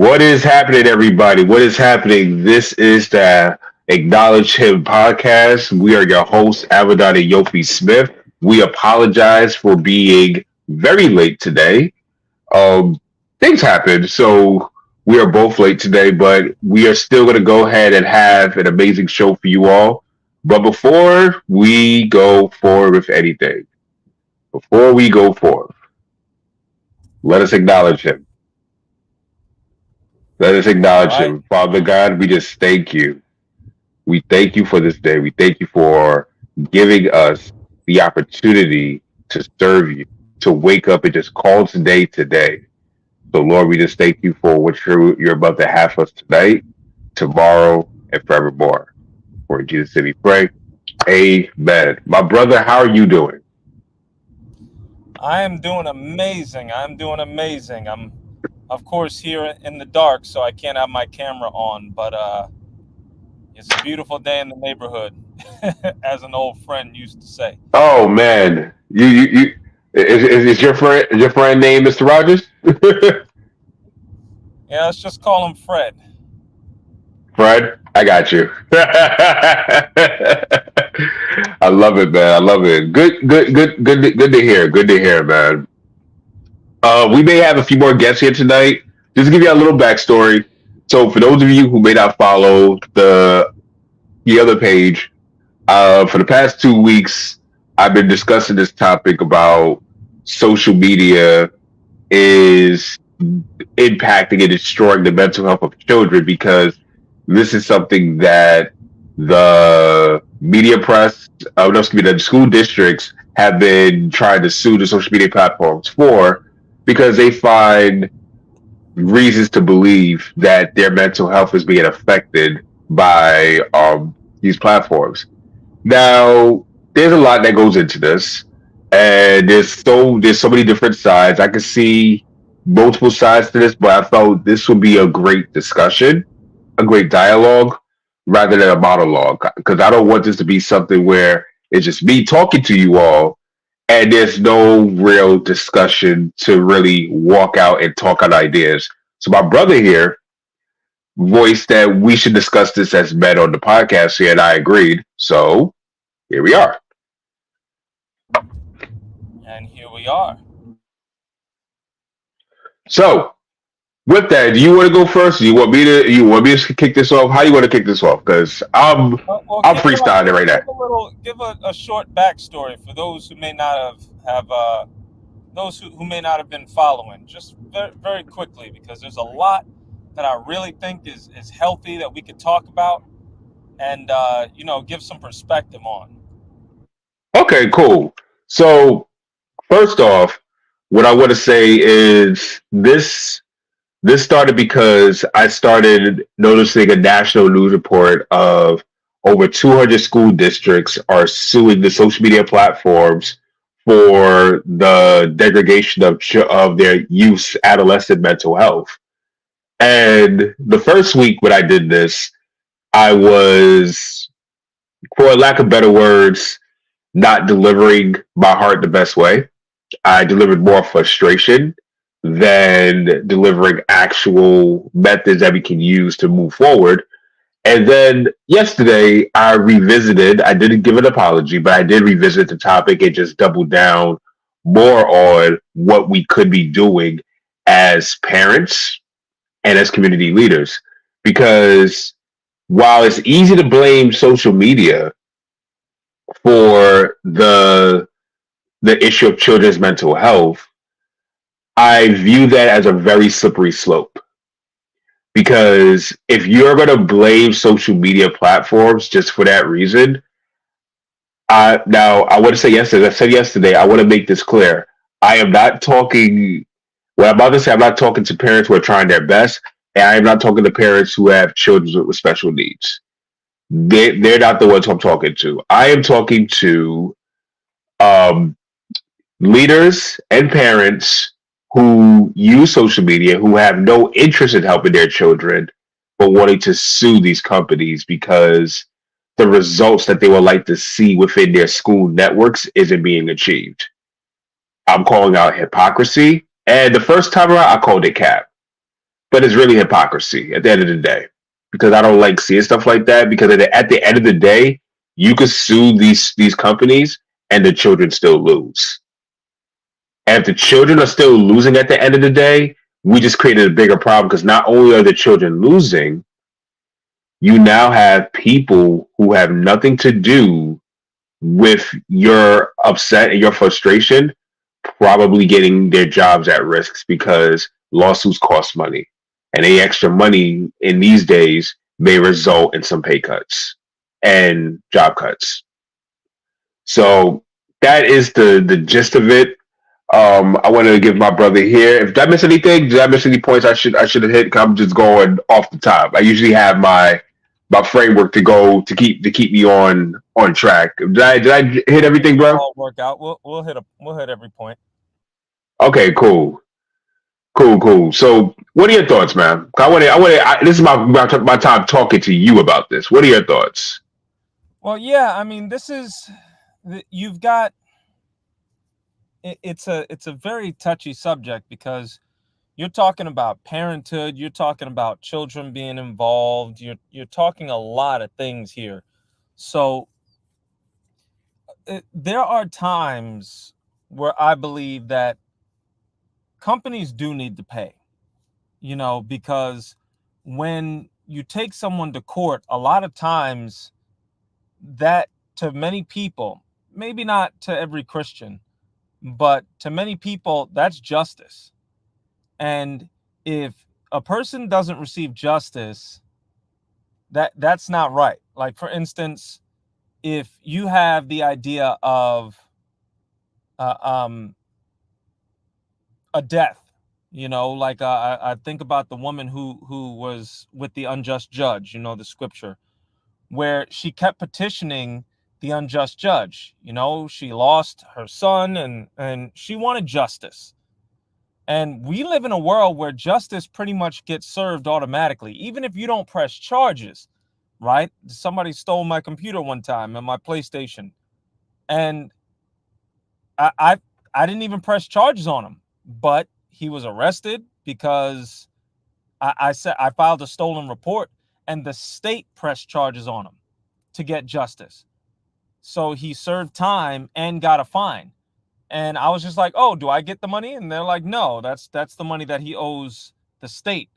What is happening, everybody? What is happening? This is the Acknowledge Him podcast. We are your hosts, Abaddon and Yofi Smith. We apologize for being very late today. Um, Things happen, so we are both late today, but we are still going to go ahead and have an amazing show for you all. But before we go forward with anything, before we go forward, let us acknowledge him. Let us All acknowledge right. him. Father God, we just thank you. We thank you for this day. We thank you for giving us the opportunity to serve you, to wake up and just call today. So, Lord, we just thank you for what you're about to have for us tonight, tomorrow, and forevermore. For in Jesus' name we pray. Amen. My brother, how are you doing? I am doing amazing. I'm doing amazing. I'm, of course, here in the dark, so I can't have my camera on, but it's a beautiful day in the neighborhood, as an old friend used to say. Oh man, you is your friend named Mr. Rogers? Yeah, let's just call him Fred. Fred, I got you. I love it, man. I love it. Good to hear. Good to hear, man. We may have a few more guests here tonight. Just to give you a little backstory. So, for those of you who may not follow the other page, for the past 2 weeks, I've been discussing this topic about social media is impacting and destroying the mental health of children because this is something that the media press, no, excuse me, the school districts have been trying to sue the social media platforms for because they find reasons to believe that their mental health is being affected by these platforms. Now, there's a lot that goes into this, and there's so many different sides. I can see multiple sides to this, but I felt this would be a great discussion, a great dialogue, rather than a monologue. Because I don't want this to be something where it's just me talking to you all, and there's no real discussion to really walk out and talk on ideas. So my brother here voiced that we should discuss this as men on the podcast here, and I agreed. So here we are. And here we are. So with that, do you want to go first? Do you want me to kick this off? How do you want to kick this off? Because Well, I'm freestyling right now. give a short backstory for those who may not have those who may not have been following, just very, very quickly, because there's a lot that I really think is healthy that we could talk about and give some perspective on. Okay, cool. So first off, what I want to say is this started because I started noticing a national news report of over 200 school districts are suing the social media platforms for the degradation of their youth adolescent mental health. And the first week when I did this, I was, for lack of better words, not delivering my heart the best way. I delivered more frustration than delivering actual methods that we can use to move forward. And then yesterday, I didn't give an apology, but I did revisit the topic and just double down more on what we could be doing as parents and as community leaders. Because while it's easy to blame social media for the issue of children's mental health, I view that as a very slippery slope because if you're going to blame social media platforms just for that reason, now I want to say yesterday, as I said yesterday, I want to make this clear. I am not talking, what I'm about to say, I'm not talking to parents who are trying their best, and I am not talking to parents who have children with special needs. They're not the ones who I'm talking to. I am talking to um, leaders and parents who use social media who have no interest in helping their children but wanting to sue these companies because the results that they would like to see within their school networks isn't being achieved. I'm calling out hypocrisy, and the first time around I called it cap. but it's really hypocrisy at the end of the day, because I don't like seeing stuff like that. Because at the end of the day, you could sue these companies and the children still lose. And if the children are still losing at the end of the day, we just created a bigger problem, because not only are the children losing, you now have people who have nothing to do with your upset and your frustration probably getting their jobs at risk, because lawsuits cost money. And any extra money in these days may result in some pay cuts and job cuts. So that is the gist of it. I want to give my brother here. If did I miss anything? Did I miss any points I should have hit? 'Cause I'm just going off the top. I usually have my framework to go to keep me on track. Did I hit everything, bro? All work out. We'll hit every point. Okay, cool. So, what are your thoughts, man? This is my time talking to you about this. What are your thoughts? Well, yeah, I mean, you've got it's a very touchy subject, because you're talking about parenthood, you're talking about children being involved, you're talking a lot of things here. So there are times where I believe that companies do need to pay, because when you take someone to court, a lot of times that, to many people, maybe not to every Christian, but to many people, that's justice. And if a person doesn't receive justice, that's not right. Like, for instance, if you have the idea of uh, um, a death, like I think about the woman who was with the unjust judge, the scripture, where she kept petitioning the unjust judge. She lost her son, and she wanted justice. And we live in a world where justice pretty much gets served automatically, even if you don't press charges, right? Somebody stole my computer one time and my PlayStation, and I didn't even press charges on him, but he was arrested because I said I filed a stolen report, and the state pressed charges on him to get justice. So he served time and got a fine. And I was just like, oh, do I get the money? And they're like, no, that's the money that he owes the state.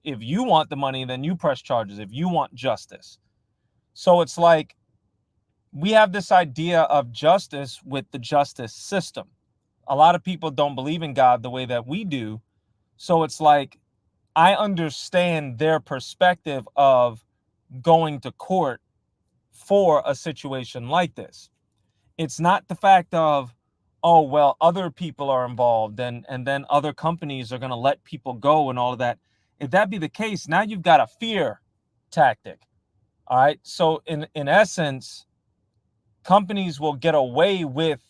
If you want the money, then you press charges, if you want justice. So it's like, we have this idea of justice with the justice system. A lot of people don't believe in God the way that we do. So it's like, I understand their perspective of going to court for a situation like this. It's not the fact of, oh, well, other people are involved, and then other companies are going to let people go and all of that. If that be the case, now you've got a fear tactic. All right. So in essence, companies will get away with,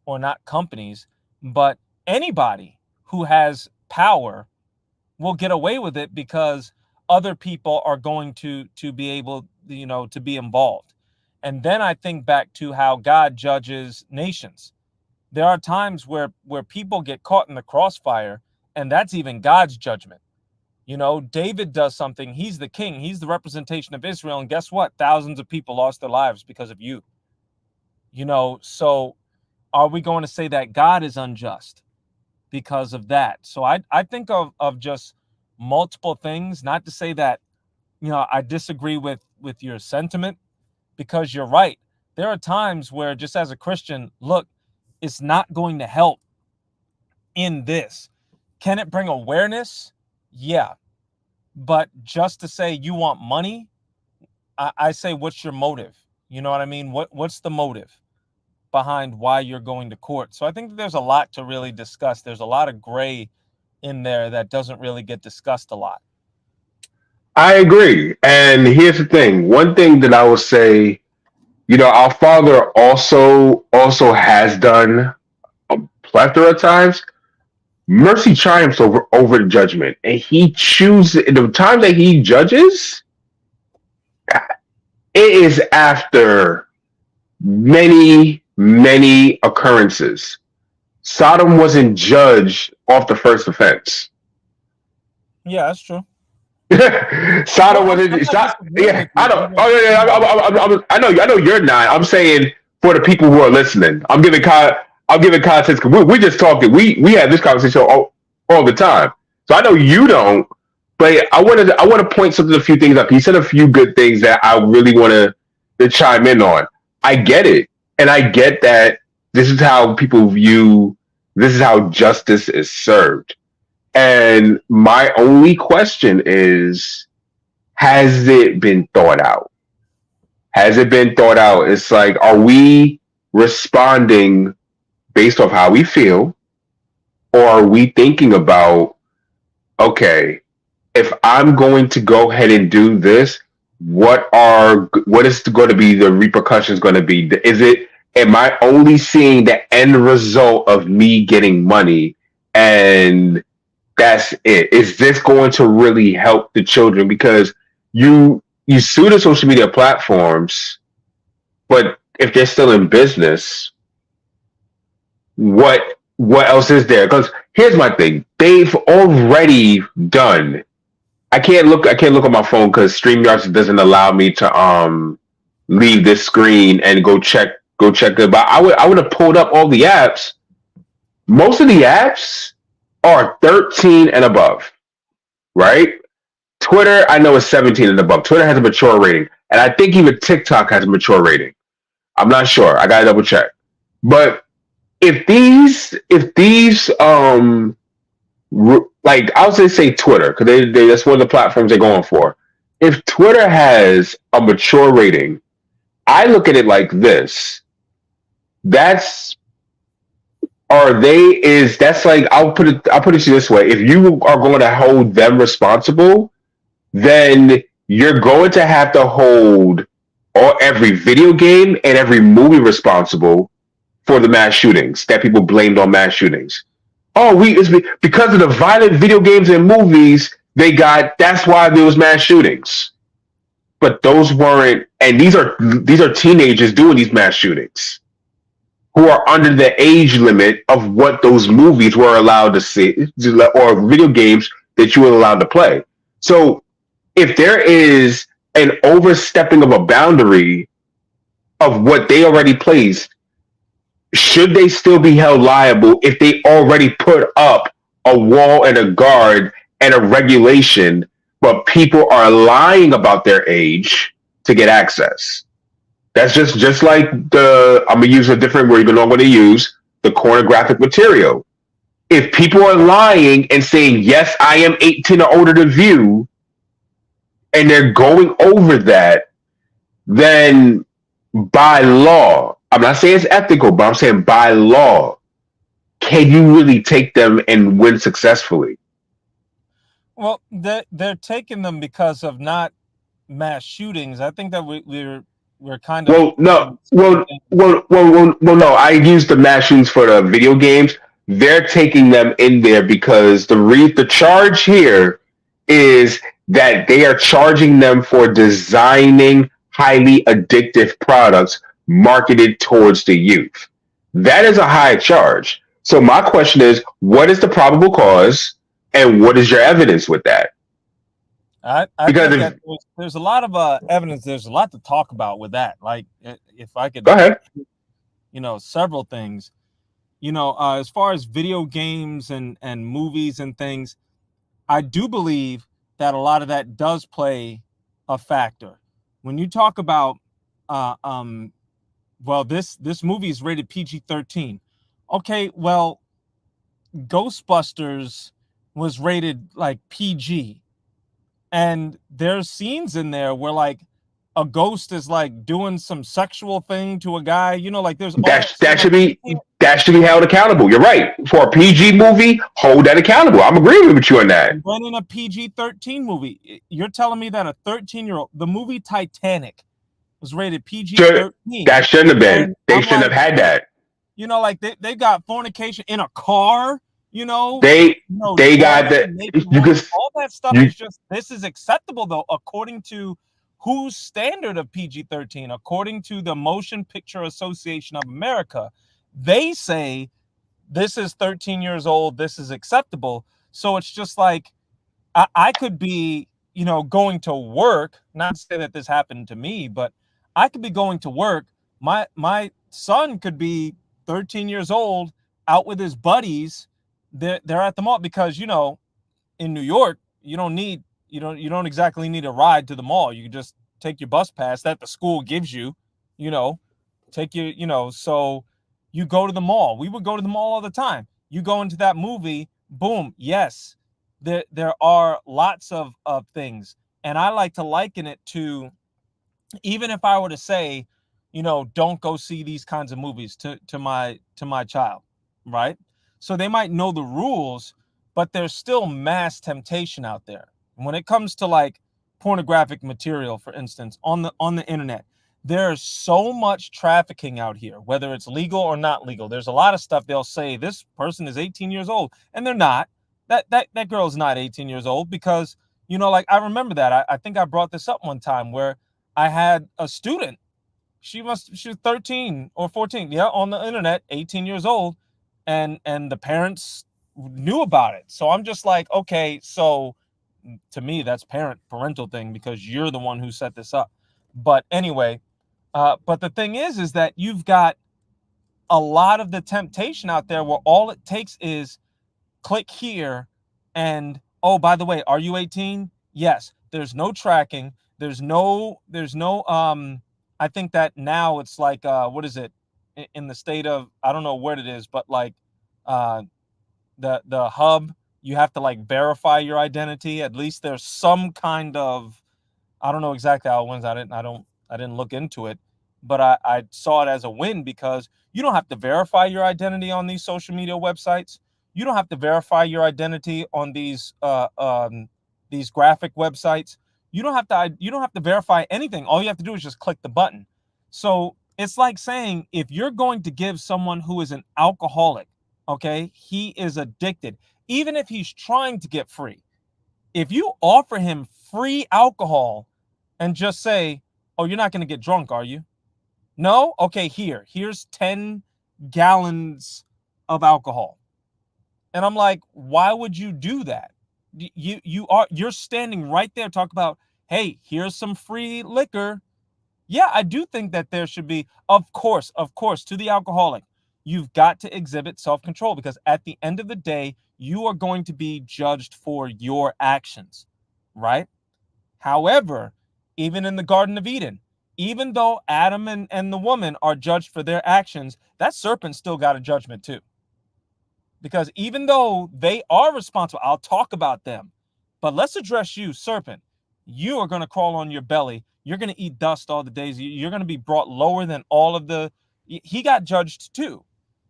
or not companies, but anybody who has power will get away with it, because other people are going to be able, to be involved. And then I think back to how God judges nations. There are times where people get caught in the crossfire, and that's even God's judgment. David does something. He's the king. He's the representation of Israel. And guess what? Thousands of people lost their lives because of you. So are we going to say that God is unjust because of that? So I think of just multiple things, not to say that, I disagree with your sentiment, because you're right. There are times where, just as a Christian, look, it's not going to help in this. Can it bring awareness? Yeah. But just to say you want money, I say, what's your motive? You know what I mean? What's the motive behind why you're going to court? So I think that there's a lot to really discuss. There's a lot of gray in there that doesn't really get discussed a lot. I agree. And here's the thing. One thing that I will say, our Father also has done a plethora of times. Mercy triumphs over the judgment, and He chooses the time that He judges. It is after many occurrences. Sodom wasn't judged off the first offense. Yeah, that's true. Sada Well, I'm wasn't. not disagreeing Yeah, with I you. know. Oh yeah, yeah. I know you're not. I'm saying for the people who are listening, I'm giving context. We're just talking. We have this conversation all the time. So I know you don't. But I want to point something, a few things up. He said a few good things that I really want to chime in on. I get it, and I get that this is how people view. This is how justice is served. And my only question is, has it been thought out? Has it been thought out? It's like, are we responding based off how we feel, or are we thinking about, okay, if I'm going to go ahead and do this, what is going to be the repercussions going to be? Is it am I only seeing the end result of me getting money and that's it? Is this going to really help the children? Because you sue the social media platforms, but if they're still in business, what else is there? Because here's my thing: they've already done. I can't look on my phone because StreamYard doesn't allow me to leave this screen and go check it. But I would have pulled up all the apps. Most of the apps are 13 and above, right? Twitter, I know is 17 and above. Twitter has a mature rating, and I think even TikTok has a mature rating. I'm not sure. I gotta double check. But if these like I would say Twitter because they that's one of the platforms they're going for. If Twitter has a mature rating, I look at it like this. That's are they is that's like I'll put it to you this way. If you are going to hold them responsible, then you're going to have to hold every video game and every movie responsible for the mass shootings that people blamed on mass shootings. Oh, because of the violent video games and movies they got. That's why there was mass shootings. But those weren't, and these are teenagers doing these mass shootings who are under the age limit of what those movies were allowed to see or video games that you were allowed to play. So if there is an overstepping of a boundary of what they already placed, should they still be held liable if they already put up a wall and a guard and a regulation, but people are lying about their age to get access? That's just like I'm gonna use a different word, even though I'm gonna use the pornographic material. If people are lying and saying yes, I am 18 or older to view, and they're going over that, then by law, I'm not saying it's ethical, but I'm saying by law, can you really take them and win successfully? Well, they're taking them because of not mass shootings. I think that we're kind of No. I use the mass shootings for the video games. They're taking them in there because the charge here is that they are charging them for designing highly addictive products marketed towards the youth. That is a high charge. So my question is, what is the probable cause, and what is your evidence with that? I Because think that there's a lot of evidence. There's a lot to talk about with that. Like, if I could, go ahead. Several things. As far as video games and movies and things, I do believe that a lot of that does play a factor. When you talk about, well, this movie is rated PG-13. Okay, well, Ghostbusters was rated like PG. And there's scenes in there where like a ghost is like doing some sexual thing to a guy, like there's that should be held accountable. You're right. For a PG movie, hold that accountable. I'm agreeing with you on that. When in a PG-13 movie, you're telling me that a 13-year-old, the movie Titanic was rated PG-13. That shouldn't have been. They shouldn't have had that. Like they got fornication in a car. They got that. All that stuff is just, this is acceptable though, according to whose standard of PG-13? According to the Motion Picture Association of America. They say this is 13 years old, this is acceptable. So it's just like, I could be, going to work, not to say that this happened to me, but I could be going to work. My son could be 13 years old out with his buddies. They're at the mall because, in New York, you don't exactly need a ride to the mall. You can just take your bus pass that the school gives you, you know, take your, so you go to the mall. We would go to the mall all the time. You go into that movie, boom, yes. There are lots of things. And I like to liken it to, even if I were to say, don't go see these kinds of movies to my child, right? So they might know the rules, but there's still mass temptation out there. When it comes to like pornographic material, for instance, on the internet, there's so much trafficking out here, whether it's legal or not legal. There's a lot of stuff they'll say this person is 18 years old, and they're not. That girl's not 18 years old because, like I remember that. I think I brought this up one time where I had a student. She was 13 or 14, yeah, on the internet, 18 years old, and the parents knew about it. So I'm just like, okay, so to me that's parental thing because you're the one who set this up. But anyway, but the thing is that you've got a lot of the temptation out there where all it takes is click here and, oh, by the way, are you 18? Yes. There's no tracking. There's no I think that now it's like what is it in the state of, I don't know what it is, but like uh the hub, you have to like verify your identity. At least there's some kind of, I don't know exactly how it wins. I didn't look into it, but I saw it as a win because you don't have to verify your identity on these social media websites. You don't have to verify your identity on these graphic websites. You don't have to verify anything. All you have to do is just click the button. So it's like saying, if you're going to give someone who is an alcoholic, okay, he is addicted, even if he's trying to get free. If you offer him free alcohol and just say, oh, you're not going to get drunk, are you? No? Okay, here's 10 gallons of alcohol. And I'm like, why would you do that? You're standing right there, talk about, hey, here's some free liquor. Yeah, I do think that there should be, of course, to the alcoholic, you've got to exhibit self-control because at the end of the day, you are going to be judged for your actions, right? However, even in the Garden of Eden, even though Adam and the woman are judged for their actions, that serpent still got a judgment too. Because even though they are responsible, I'll talk about them, but let's address you, serpent. You are going to crawl on your belly. You're going to eat dust all the days. You're going to be brought lower than all of the, he got judged too.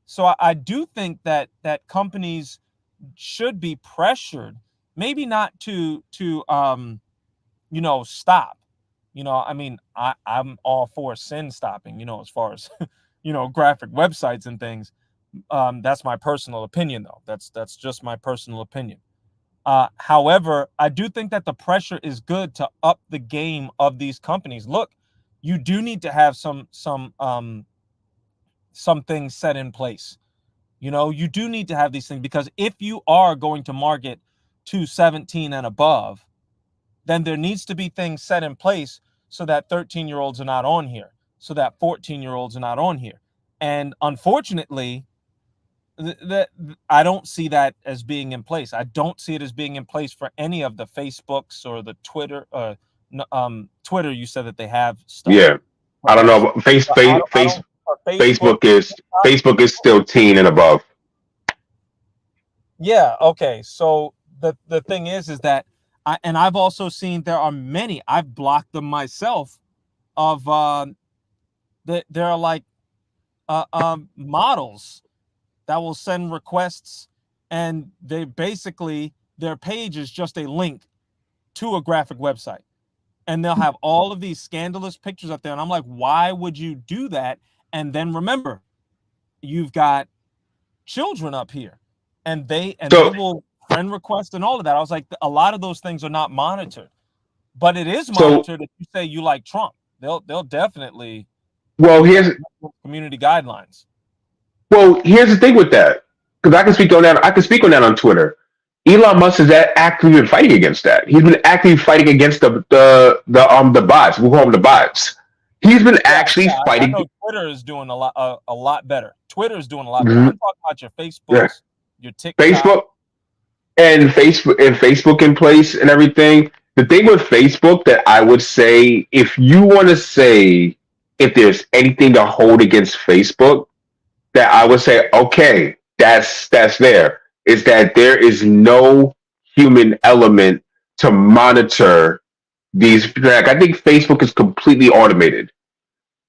So I do think that companies should be pressured, maybe not to stop. I mean, I'm all for sin stopping, as far as, graphic websites and things. That's my personal opinion, though. That's just my personal opinion. However, I do think that the pressure is good to up the game of these companies. Look, you do need to have some things set in place. You do need to have these things because if you are going to market to 17 and above, then there needs to be things set in place so that 13-year-olds are not on here, so that 14-year-olds are not on here. And unfortunately, I don't see that as being in place. I don't see it as being in place for any of the Facebooks or the Twitter. Twitter, you said that they have stuff. Yeah, I don't know. Facebook is still teen and above. Yeah. Okay. So the thing is that I've also seen there are many. I've blocked them myself. Of there are like models that will send requests, and they basically, their page is just a link to a graphic website, and they'll have all of these scandalous pictures up there. And I'm like, why would you do that? And then remember, you've got children up here, and they will friend request and all of that. I was like, a lot of those things are not monitored, but it is monitored. If you say you like Trump, they'll definitely. Well, here's community guidelines. Well, here's the thing with that, because I can speak on that. I can speak on that on Twitter. Elon Musk has actively been fighting against that. He's been actively fighting against the bots. We call them the bots. He's been actually I fighting. know Twitter is doing a lot better. Twitter is doing a lot better. Mhm. I'm talking about your Facebooks, Yeah. your TikTok. Facebook in place and everything. The thing with Facebook that I would say, if you want to say if there's anything to hold against Facebook, that I would say, okay, that's there, is that there is no human element to monitor these. Like, I think Facebook is completely automated,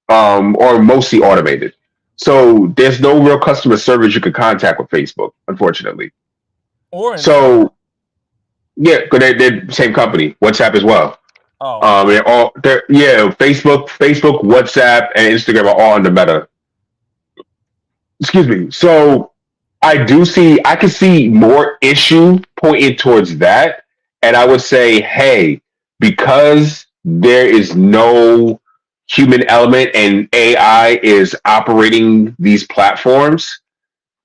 or mostly automated. So there's no real customer service you could contact with Facebook, unfortunately. Or Instagram. So yeah, because they're the same company, WhatsApp as well. Oh, Facebook, WhatsApp, and Instagram are all under Meta. Excuse me. So I can see more issue pointing towards that, and I would say, hey, because there is no human element and AI is operating these platforms,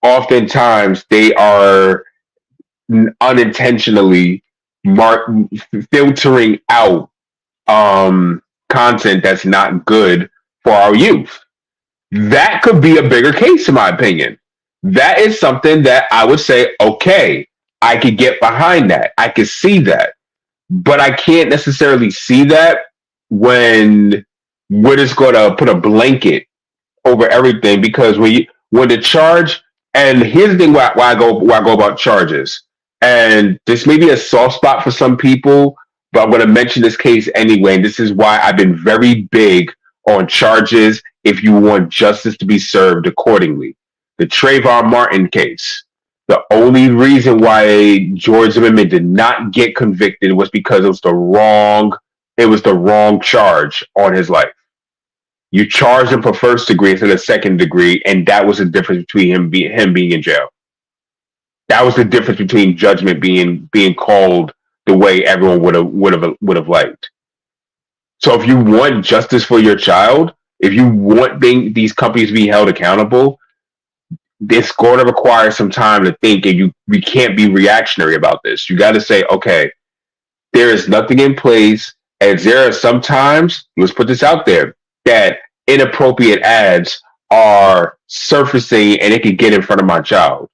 oftentimes they are unintentionally mark filtering out content that's not good for our youth. That could be a bigger case, in my opinion. That is something that I would say, okay, I could get behind that. I could see that. But I can't necessarily see that when we're just going to put a blanket over everything, because when the charge, and here's the thing why I go about charges, and this may be a soft spot for some people, but I'm going to mention this case anyway. And this is why I've been very big on charges if you want justice to be served accordingly. The Trayvon Martin case. The only reason why George Zimmerman did not get convicted was because it was the wrong charge on his life. You charged him for first degree instead of second degree, and that was the difference between him being in jail. That was the difference between judgment being called the way everyone would have liked. So if you want justice for your child, if you want these companies to be held accountable, it's going to require some time to think, and we can't be reactionary about this. You got to say, okay, there is nothing in place, and there are sometimes, let's put this out there, that inappropriate ads are surfacing and it could get in front of my child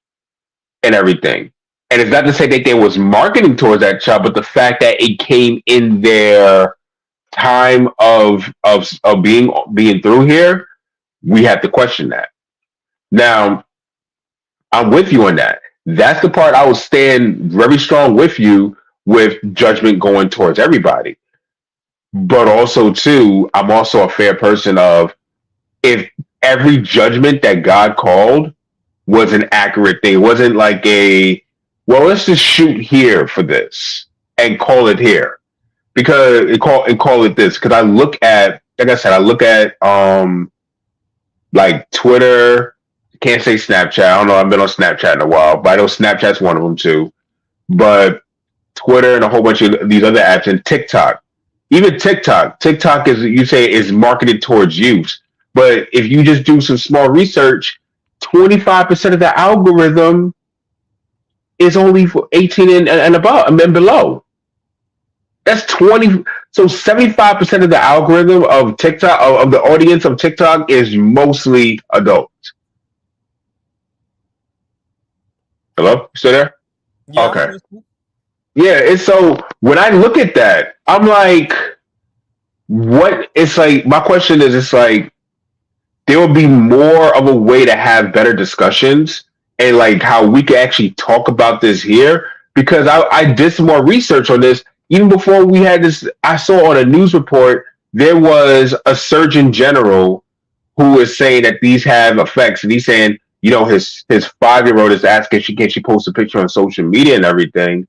and everything. And it's not to say that there was marketing towards that child, but the fact that it came in their time of being through here, we have to question that. Now, I'm with you on that. That's the part I will stand very strong with you, with judgment going towards everybody. But also, too, I'm also a fair person of, if every judgment that God called was an accurate thing, it wasn't like well, let's just shoot here for this and call it here, because call it this. Because I look at, like I said, like Twitter. Can't say Snapchat. I don't know. I've been on Snapchat in a while, but I know Snapchat's one of them too. But Twitter and a whole bunch of these other apps, and TikTok. Even TikTok is marketed towards youth. But if you just do some small research, 25% of the algorithm is only for 18 and above and below. That's 20. So 75% of the algorithm of TikTok, of the audience of TikTok, is mostly adults. Hello? Still there? yeah. Okay. Yeah, it's so when I look at that, I'm like, what? It's like, my question is, it's like, there will be more of a way to have better discussions, and like how we can actually talk about this here, because I did some more research on this even before we had this. I saw on a news report there was a Surgeon General who is saying that these have effects, and he's saying, his 5-year-old is asking, can she post a picture on social media and everything.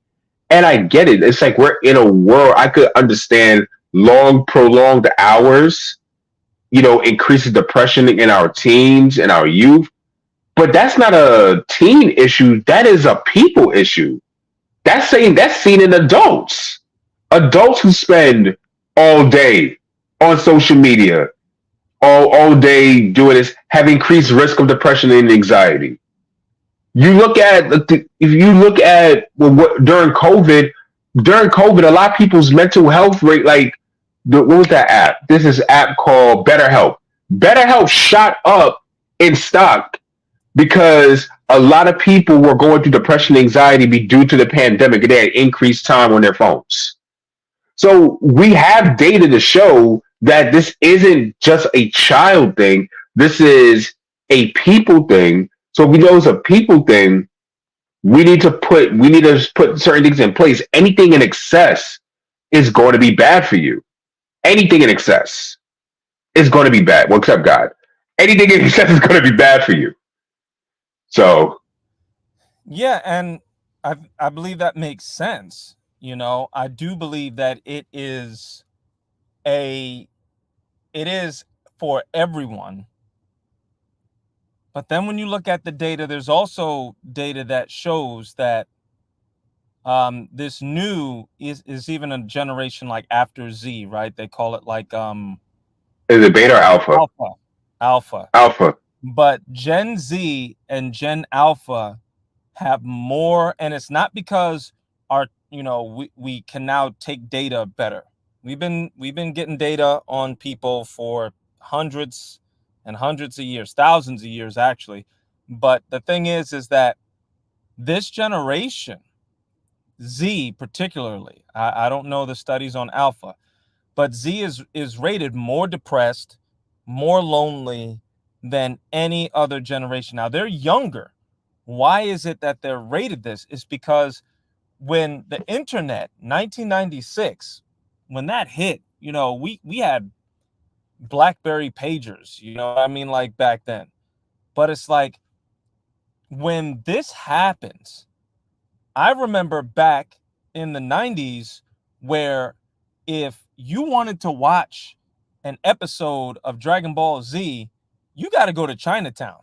And I get it. It's like, we're in a world, I could understand prolonged hours, increases depression in our teens and our youth. But that's not a teen issue. That is a people issue. That's seen in adults. Adults who spend all day on social media, all day doing this, have increased risk of depression and anxiety. You look at if you look at during COVID, a lot of people's mental health rate, like what was that app? This is an app called BetterHelp. BetterHelp shot up in stock because a lot of people were going through depression and anxiety due to the pandemic, and they had increased time on their phones. So we have data to show that this isn't just a child thing. This is a people thing. So if we know it's a people thing, we need to put certain things in place. Anything in excess is going to be bad for you. Anything in excess is going to be bad. Well, except God. Anything in excess is going to be bad for you. So Yeah, and I believe that makes sense. I do believe that a it is for everyone. But then when you look at the data, there's also data that shows that this new is even a generation like after Z, right? They call it like is it beta or alpha? Alpha. Alpha. But Gen Z and Gen Alpha have more, and it's not because we can now take data better. We've been getting data on people for hundreds and hundreds of years, thousands of years actually. But the thing is that this generation, Z particularly, I don't know the studies on Alpha, but Z is rated more depressed, more lonely than any other generation. Now they're younger. Why is it that they're rated this? It's because when the internet, 1996, when that hit, we had BlackBerry pagers, I mean, like back then. But it's like when this happens, I remember back in the 90s where if you wanted to watch an episode of Dragon Ball Z, you got to go to Chinatown.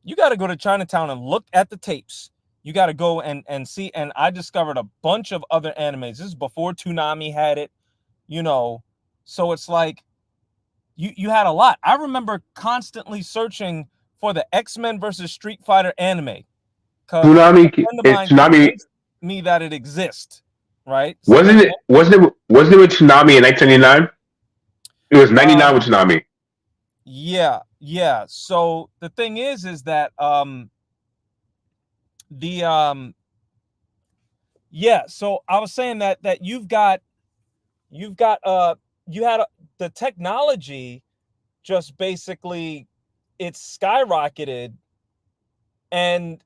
You got to go to Chinatown and look at the tapes. You got to go and see. And I discovered a bunch of other animes. This is before Toonami had it, So it's like you had a lot. I remember constantly searching for the X-Men versus Street Fighter anime. Toonami me that it exists, right? Wasn't it with Toonami in 1999? It was 99 with Toonami. Yeah. So the thing is that so I was saying that the technology just basically it's skyrocketed, and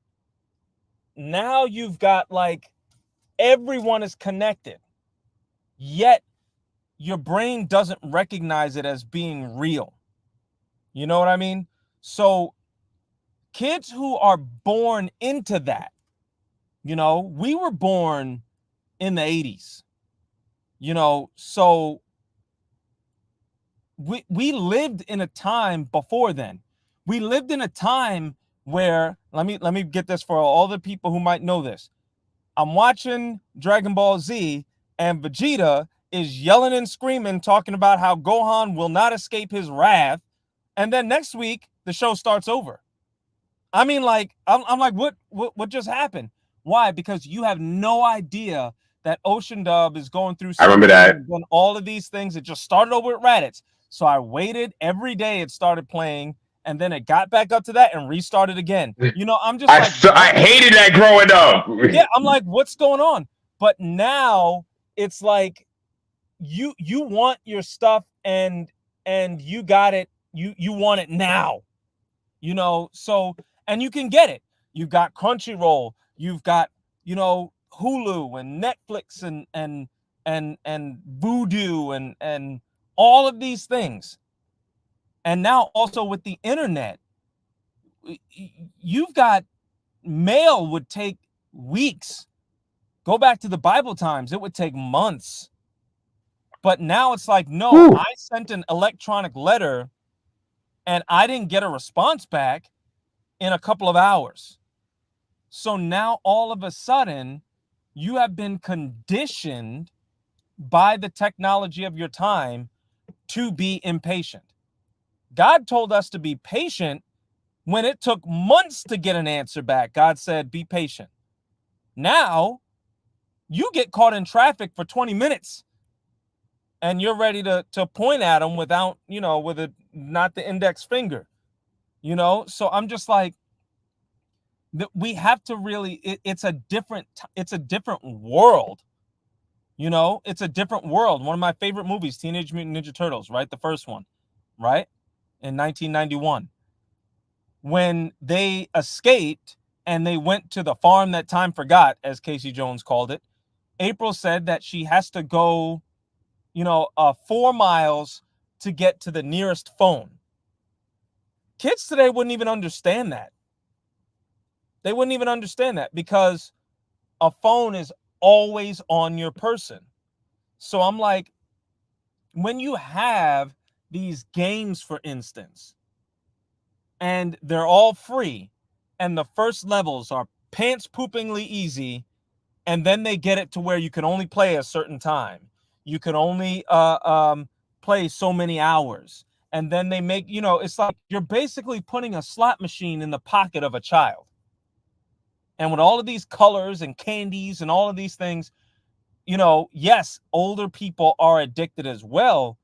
now you've got like everyone is connected, yet your brain doesn't recognize it as being real. You know what I mean? So kids who are born into that, we were born in the 80s, so we lived in a time before then. We lived in a time where, let me get this for all the people who might know this. I'm watching Dragon Ball Z and Vegeta is yelling and screaming, talking about how Gohan will not escape his wrath. And then next week, the show starts over. I mean, like, I'm like, what just happened? Why? Because you have no idea that Ocean Dub is going through. I remember that. And all of these things. It just started over at Raditz. So I waited every day. It started playing, and then it got back up to that and restarted again. I'm just I hated that growing up. Yeah, I'm like, what's going on? But now it's like you want your stuff and you got it. You want it now. So, and you can get it. You've got Crunchyroll, you've got, Hulu and Netflix and Voodoo and all of these things. And now also with the internet, you've got mail would take weeks. Go back to the Bible times, it would take months. But now it's like, no, Ooh. I sent an electronic letter and I didn't get a response back in a couple of hours. So now all of a sudden, you have been conditioned by the technology of your time to be impatient. God told us to be patient, When it took months to get an answer back, God said, be patient. Now, you get caught in traffic for 20 minutes and you're ready to point at them without, with not the index finger, So I'm just like, we have to really, it's a different world, it's a different world. One of my favorite movies, Teenage Mutant Ninja Turtles, right? The first one, right? In 1991. When they escaped and they went to the farm that time forgot, as Casey Jones called it, April said that she has to go, 4 miles to get to the nearest phone. Kids today wouldn't even understand that. They wouldn't even understand that because a phone is always on your person. So I'm like, when you have these games, for instance, and they're all free, and the first levels are pants-poopingly easy, and then they get it to where you can only play a certain time. You can only play so many hours. And then they make, it's like you're basically putting a slot machine in the pocket of a child. And with all of these colors and candies and all of these things, yes, older people are addicted as well,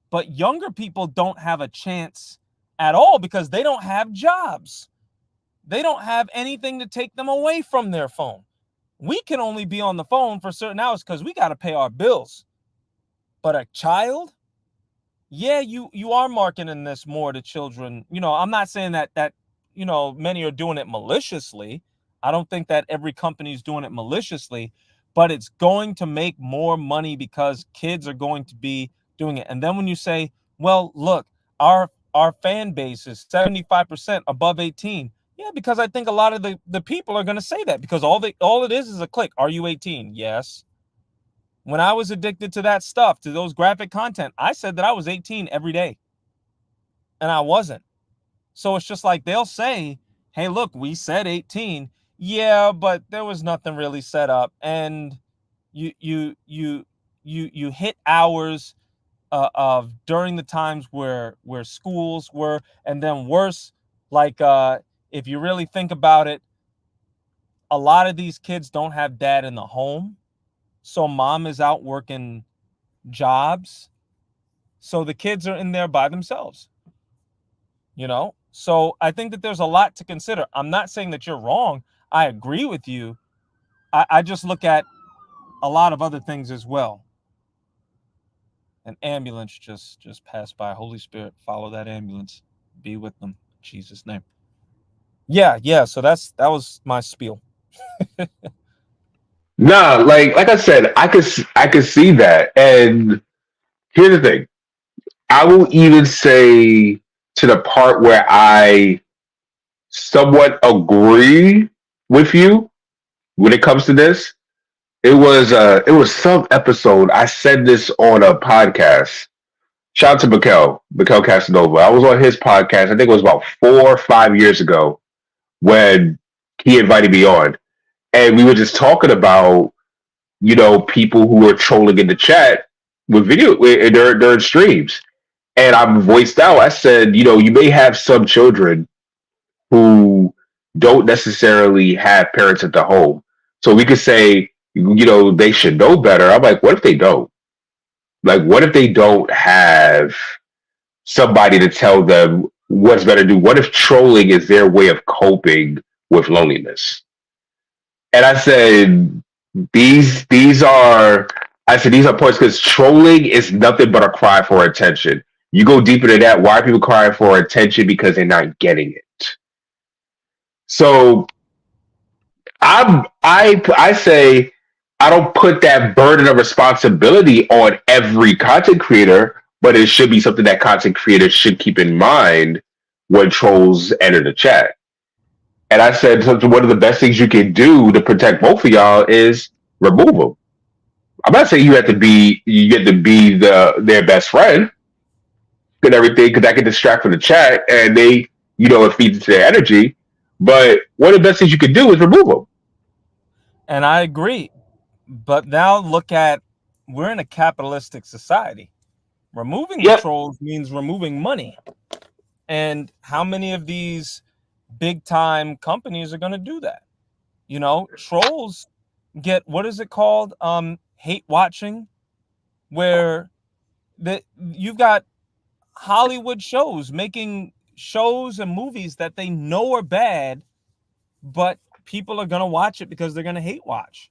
but younger people don't have a chance at all because they don't have jobs. They don't have anything to take them away from their phone. We can only be on the phone for certain hours because we got to pay our bills. But a child, yeah, you are marketing this more to children. I'm not saying that many are doing it maliciously. I don't think that every company is doing it maliciously, but it's going to make more money because kids are going to be doing it. And then when you say, well, look, our fan base is 75% above 18. Yeah, because I think a lot of the people are going to say that because all it is a click. Are you 18? Yes. When I was addicted to that stuff, to those graphic content, I said that I was 18 every day. And I wasn't. So it's just like they'll say, hey, look, we said 18. Yeah, but there was nothing really set up. And you hit hours of during the times where schools were, and then worse, like if you really think about it, a lot of these kids don't have dad in the home. So mom is out working jobs. So the kids are in there by themselves. So I think that there's a lot to consider. I'm not saying that you're wrong. I agree with you. I just look at a lot of other things as well. An ambulance just passed by. Holy Spirit, follow that ambulance. Be with them. In Jesus' name. Yeah. So that was my spiel. Nah, like I said, I could see that. And here's the thing. I will even say to the part where I somewhat agree with you when it comes to this. It was some episode. I said this on a podcast. Shout out to Mikel Casanova. I was on his podcast. I think it was about 4 or 5 years ago when he invited me on, and we were just talking about people who were trolling in the chat with video during streams. And I voiced out. I said, you may have some children who don't necessarily have parents at the home. So we could say, they should know better. I'm like, what if they don't? Like, what if they don't have somebody to tell them what's better to do? What if trolling is their way of coping with loneliness? And I said, these are these are points because trolling is nothing but a cry for attention. You go deeper than that. Why are people crying for attention? Because they're not getting it. So I say I don't put that burden of responsibility on every content creator, but it should be something that content creators should keep in mind when trolls enter the chat. And I said one of the best things you can do to protect both of y'all is remove them. I'm not saying you get to be their best friend and everything because that can distract from the chat and it feeds into their energy. But one of the best things you can do is remove them. And I agree. But now look at, we're in a capitalistic society. Removing the trolls means removing money. And how many of these big time companies are going to do that. You know, trolls get, what is it called? Hate watching, where you've got Hollywood shows making shows and movies that they know are bad, but people are going to watch it because they're going to hate watch,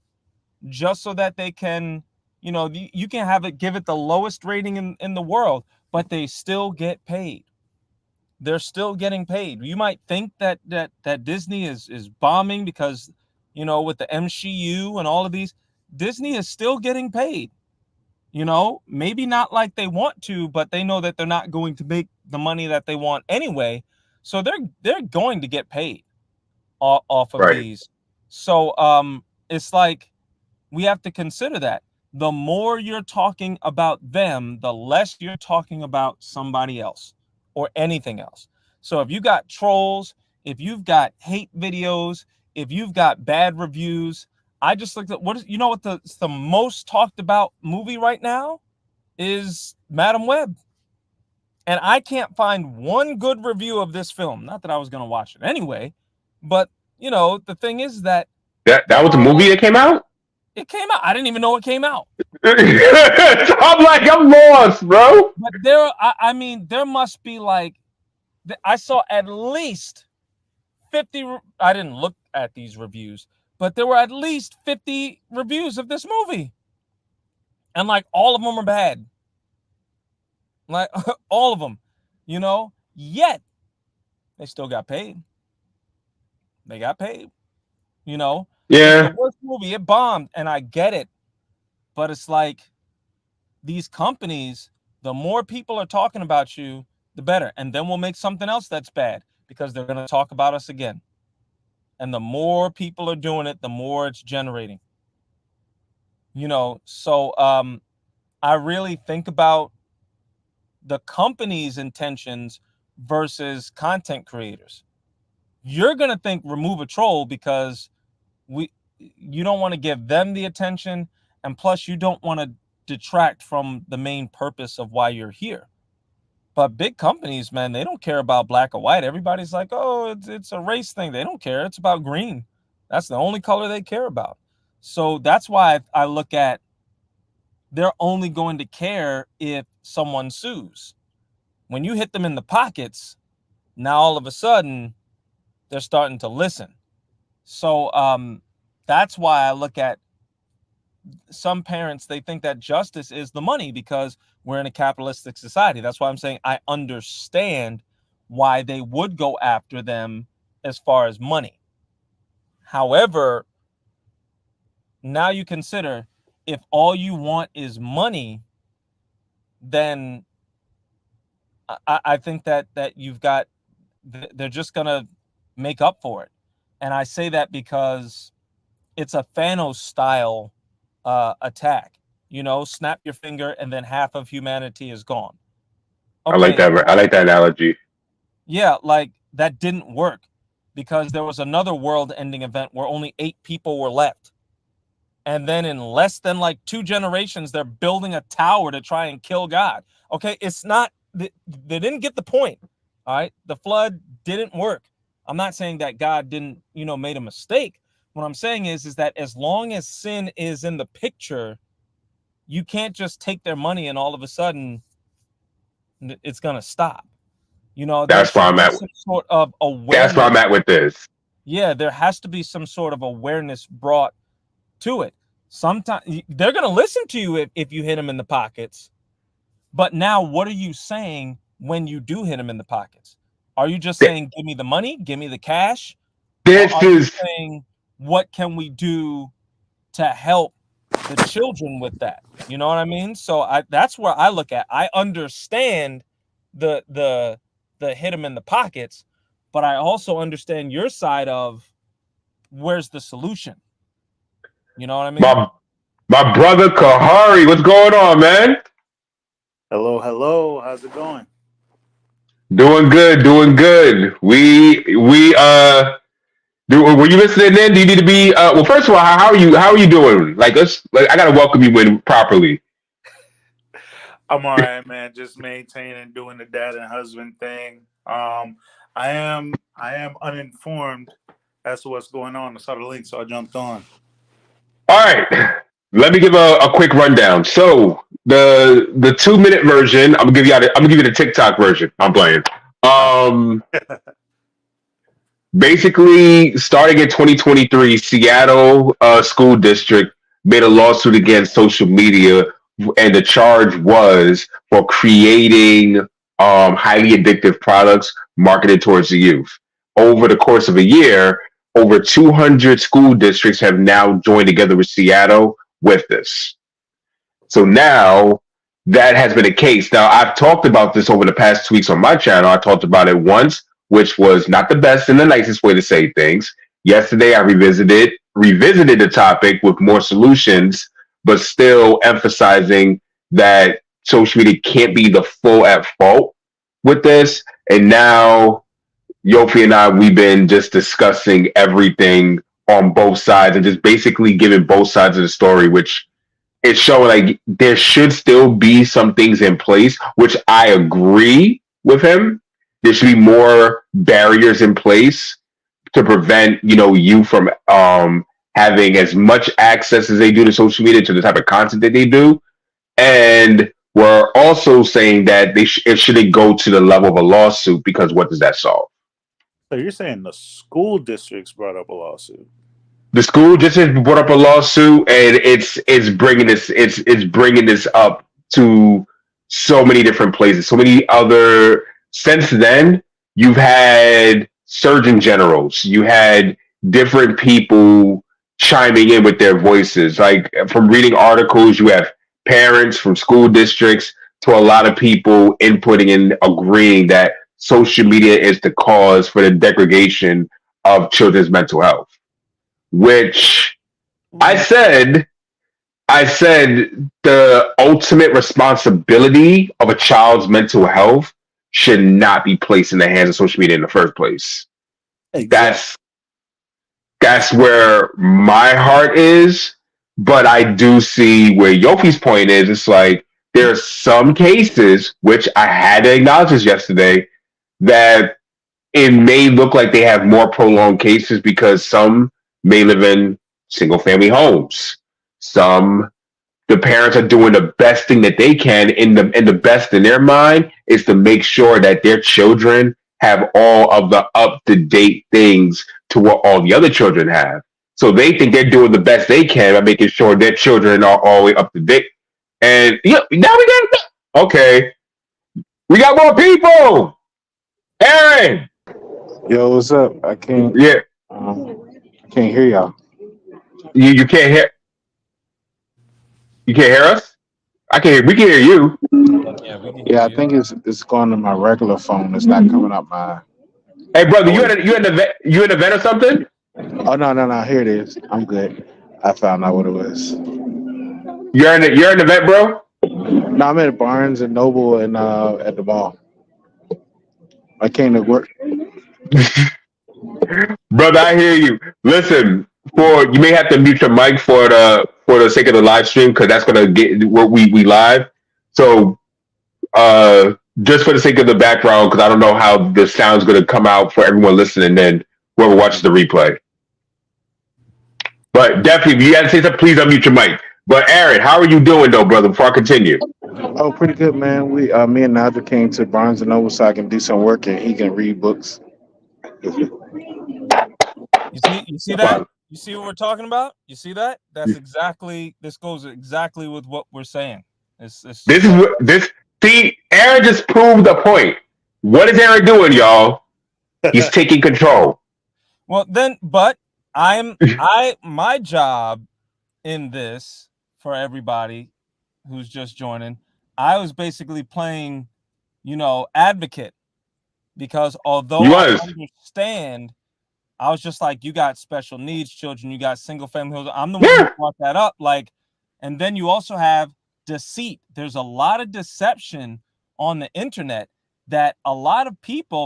just so that they can, you know, you can have it, give it the lowest rating in the world, but they still get paid. They're still getting paid. You might think that Disney is bombing because, you know, with the MCU and all of these, Disney is still getting paid. You know, maybe not like they want to, but they know that they're not going to make the money that they want anyway. So they're going to get paid off of Right. these. So it's like, we have to consider that the more you're talking about them, the less you're talking about somebody else or anything else. So if you got trolls, if you've got hate videos, if you've got bad reviews, I just looked at you know what the most talked about movie right now is Madam Web. And I can't find one good review of this film. Not that I was going to watch it anyway, but you know, the thing is that That there was a are movie that came out. it came out. I didn't even know it came out. I'm lost, bro. But I mean, there must be like, I saw at least 50. I didn't look at these reviews, but there were at least 50 reviews of this movie. And like all of them are bad. Like all of them, you know, yet they still got paid. They got paid, you know. It's the Yeah. worst movie. It bombed, and I get it. But it's like, these companies, the more people are talking about you, the better. And then we'll make something else that's bad because they're going to talk about us again. And the more people are doing it, the more it's generating. You know, so I really think about the company's intentions versus content creators. You're going to think remove a troll because you don't want to give them the attention, and plus you don't want to detract from the main purpose of why you're here. But big companies, man, they don't care about black or white. Everybody's like, oh, it's a race thing. They don't care. It's about green. That's the only color they care about. So that's why I look at, they're only going to care if someone sues. When you hit them in the pockets, now all of a sudden they're starting to listen. So that's why I look at some parents, they think that justice is the money because we're in a capitalistic society. That's why I'm saying I understand why they would go after them as far as money. However, now you consider, if all you want is money, then I think that you've got, they're just going to make up for it. And I say that because it's a Thanos style attack. You know, snap your finger and then half of humanity is gone. I like Okay, that. I like that analogy. yeah, like that didn't work because there was another world-ending event where only 8 people were left. And then in less than like 2 generations, they're building a tower to try and kill God. Okay, it's not, they didn't get the point. All right, the flood didn't work. I'm not saying that God didn't, you know, made a mistake. What I'm saying is that as long as sin is in the picture, you can't just take their money and all of a sudden it's going to stop. You know, there That's where should I'm be at. some sort of That's where I'm awareness. at with this. Yeah, there has to be some sort of awareness brought to it. Sometimes they're going to listen to you if you hit them in the pockets. But now what are you saying when you do hit them in the pockets? Are you just saying, give me the money, give me the cash? Or This are you is saying, what can we do to help the children with that? You know what I mean? So that's where I look at. I understand the hit them in the pockets, but I also understand your side of where's the solution. You know what I mean? my brother Kahari. What's going on, man? Hello, hello. How's it going? Doing good, doing good. Were you listening in? Do you need to be well, first of all, how are you doing? Like, I gotta welcome you in properly. I'm all right, man. Just maintaining, doing the dad and husband thing. I am uninformed as to what's going on. I saw the link, so I jumped on. All right. Let me give a quick rundown. So the 2 minute version, I'm gonna give you the TikTok version. I'm playing. Basically, starting in 2023, Seattle school district made a lawsuit against social media, and the charge was for creating highly addictive products marketed towards the youth. Over the course of a year, over 200 school districts have now joined together with Seattle with this. So now that has been a case. Now, I've talked about this over the past 2 weeks on my channel. I talked about it once, which was not the best and the nicest way to say things. Yesterday, I revisited the topic with more solutions, but still emphasizing that social media can't be the full at fault with this. And now, Yofi and I, we've been just discussing everything on both sides and just basically giving both sides of the story, which it's showing like there should still be some things in place, which I agree with him. There should be more barriers in place to prevent, you from having as much access as they do to social media, to the type of content that they do. And we're also saying that it shouldn't go to the level of a lawsuit, because what does that solve? So you're saying the school districts brought up a lawsuit? The school district brought up a lawsuit, and it's bringing this up to so many different places, so many other. Since then, you've had surgeon generals, you had different people chiming in with their voices. Like, from reading articles, you have parents from school districts to a lot of people inputting and agreeing that social media is the cause for the degradation of children's mental health. Which I said the ultimate responsibility of a child's mental health should not be placed in the hands of social media in the first place. Exactly. That's where my heart is, but I do see where Yofi's point is. It's like there are some cases, which I had to acknowledge this yesterday, that it may look like they have more prolonged cases because some may live in single family homes. The parents are doing the best thing that they can, and the best in their mind is to make sure that their children have all of the up-to-date things to what all the other children have. So they think they're doing the best they can by making sure their children are all the way up to date. And now we got we got more people. Aaron. Yo, what's up? I can't hear y'all. You can't hear. You can't hear us? I can hear. We can hear you. Yeah, I think it's going to my regular phone. It's not coming up my. Hey, brother, you in an event or something? Oh no! Here it is. I'm good. I found out what it was. You're in an event, bro? No, I'm at Barnes and Noble and at the mall. I came to work. Brother, I hear you. Listen, you may have to mute your mic for the sake of the live stream, because that's gonna get what we live. So just for the sake of the background, because I don't know how the sound's gonna come out for everyone listening, then whoever watches the replay. But definitely, if you gotta say something, please unmute your mic. But Aaron, how are you doing though, brother? Before I continue. Oh, pretty good, man. Me and Naja came to Barnes and Noble so I can do some work and he can read books. You see that? You see what we're talking about? You see that? This goes exactly with what we're saying. See, Aaron just proved the point. What is Aaron doing, y'all? He's taking control. Well, then, but my job in this, for everybody who's just joining, I was basically playing, advocate, because although I understand, I was just like, you got special needs children, you got single family homes. I'm the one who brought that up. And then you also have deceit. There's a lot of deception on the internet that a lot of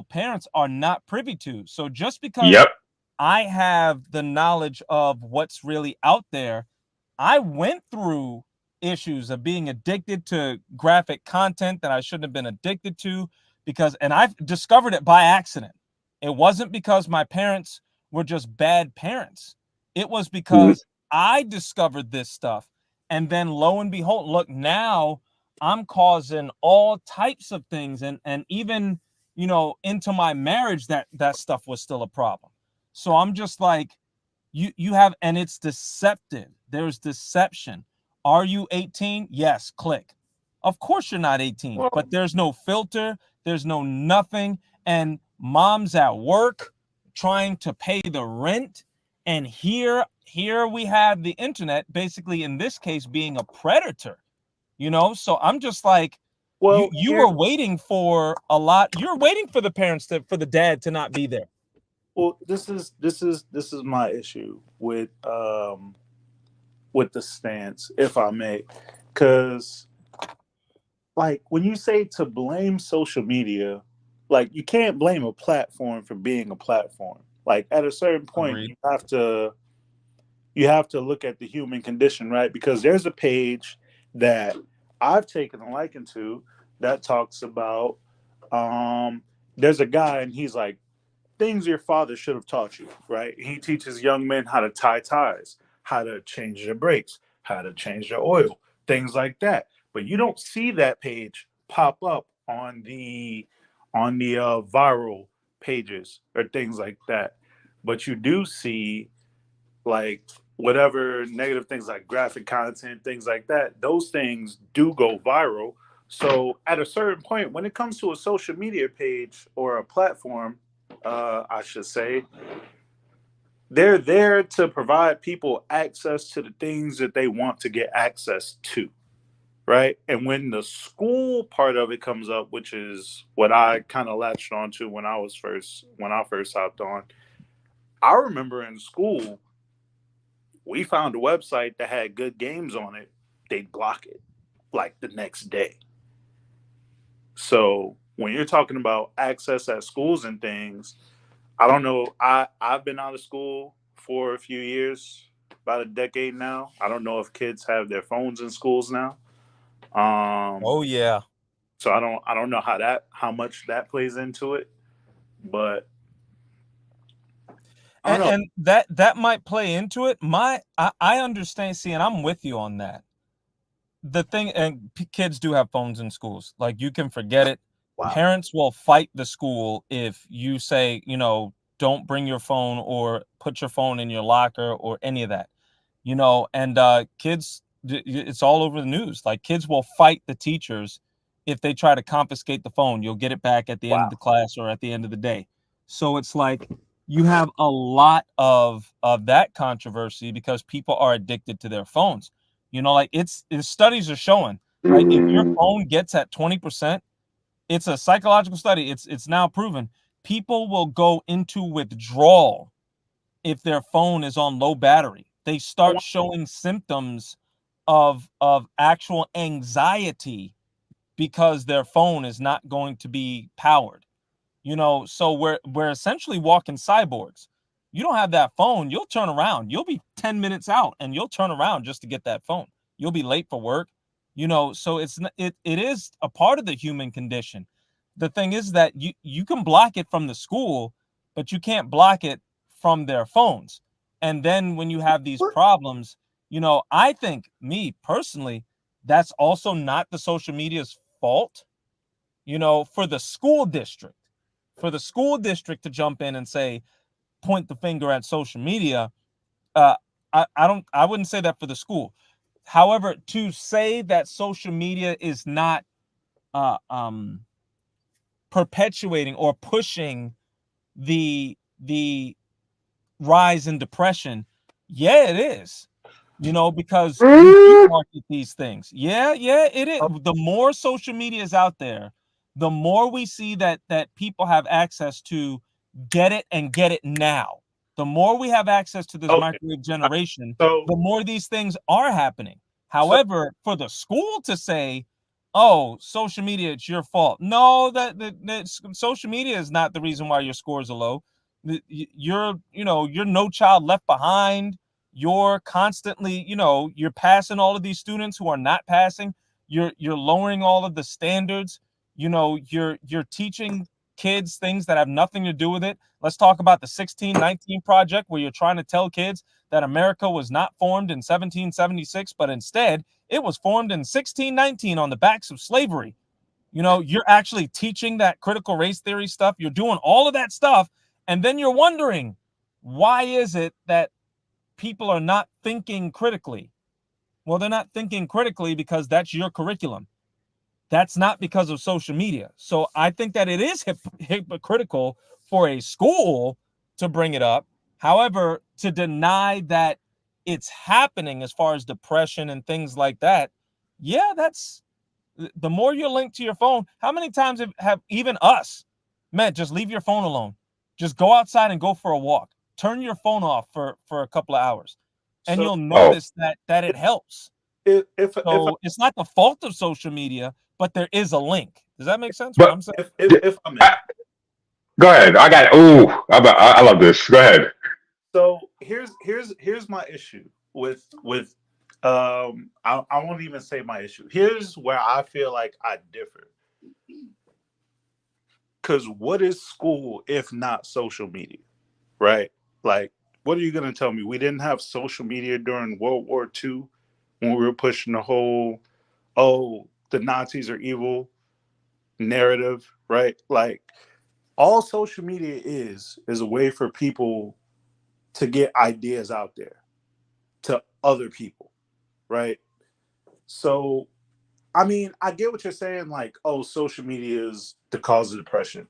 parents are not privy to. So just because I have the knowledge of what's really out there, I went through issues of being addicted to graphic content that I shouldn't have been addicted to, and I've discovered it by accident. It wasn't because my parents were just bad parents. It was because I discovered this stuff. And then lo and behold, look, now I'm causing all types of things. And even, into my marriage, that stuff was still a problem. So I'm just like, you have, and it's deceptive. There's deception. Are you 18? Yes, click. Of course you're not 18, Well, but there's no filter, there's no nothing. And mom's at work trying to pay the rent. And here we have the internet, basically in this case being a predator, So I'm just like, well, you were waiting for a lot. You're waiting for the parents for the dad to not be there. Well, this is my issue with the stance, if I may, because like when you say to blame social media, like you can't blame a platform for being a platform. Like at a certain point, Agreed. you have to look at the human condition, right? Because there's a page that I've taken a liking to that talks about there's a guy and he's like, things your father should have taught you, right? He teaches young men how to tie ties, how to change their brakes, how to change their oil, things like that. But you don't see that page pop up on the viral pages or things like that. But you do see like whatever negative things like graphic content, things like that. Those things do go viral. So at a certain point, when it comes to a social media page or a platform, I should say, they're there to provide people access to the things that they want to get access to, right? And when the school part of it comes up, which is what I kind of latched onto when I first hopped on, I remember in school, we found a website that had good games on it, they'd block it like the next day. So when you're talking about access at schools and things, I don't know. I've been out of school for a few years, about a decade now. I don't know if kids have their phones in schools now. Oh yeah. So I don't know how much that plays into it, but I don't know. And that might play into it. I understand. See, and I'm with you on that. The thing, and kids do have phones in schools. Like you can forget it. Wow. Parents will fight the school if you say, don't bring your phone or put your phone in your locker or any of that. And kids, it's all over the news. Like kids will fight the teachers if they try to confiscate the phone. You'll get it back at the end of the class or at the end of the day. So it's like you have a lot of that controversy because people are addicted to their phones. Like it's studies are showing, right? If your phone gets at 20%, it's a psychological study. It's now proven people will go into withdrawal if their phone is on low battery. They start showing symptoms of actual anxiety because their phone is not going to be powered. So we're essentially walking cyborgs. You don't have that phone, you'll turn around. You'll be 10 minutes out and you'll turn around just to get that phone. You'll be late for work. So it is a part of the human condition. The thing is that you can block it from the school, but you can't block it from their phones. And then when you have these problems, I think, me personally, that's also not the social media's fault, for the school district. For the school district to jump in and say, point the finger at social media, I wouldn't say that for the school. However, to say that social media is not perpetuating or pushing the rise in depression, yeah, it is. Because we do market these things. Yeah, it is. The more social media is out there, the more we see that people have access to get it and get it now. The more we have access to this microwave generation, the more these things are happening. However, for the school to say, "Oh, social media, it's your fault," no, that social media is not the reason why your scores are low. You're No Child Left Behind. You're constantly, you're passing all of these students who are not passing. You're lowering all of the standards. You're teaching kids things that have nothing to do with it. Let's talk about the 1619 Project, where you're trying to tell kids that America was not formed in 1776, but instead it was formed in 1619 on the backs of slavery. You're actually teaching that critical race theory stuff. You're doing all of that stuff. And then you're wondering, why is it that people are not thinking critically? Well, they're not thinking critically because that's your curriculum. That's not because of social media. So I think that it is hypocritical for a school to bring it up. However, to deny that it's happening as far as depression and things like that, yeah, that's the more you're linked to your phone. How many times have even us, man, just leave your phone alone. Just go outside and go for a walk. Turn your phone off for a couple of hours. And So you'll notice that it helps. if So it's not the fault of social media, but there is a link. Does that make sense? But What I'm saying? if I may, go ahead. I got. Ooh, I love this. Go ahead. so here's my issue with I won't even say my issue. Here's where I feel like I differ. Because what is school if not social media, right? Like, what are you going to tell me? We didn't have social media during World War II when we were pushing the whole, oh, the Nazis are evil narrative, right? Like, all social media is a way for people to get ideas out there to other people, right? So, I mean, I get what you're saying, like, oh, social media is the cause of depression.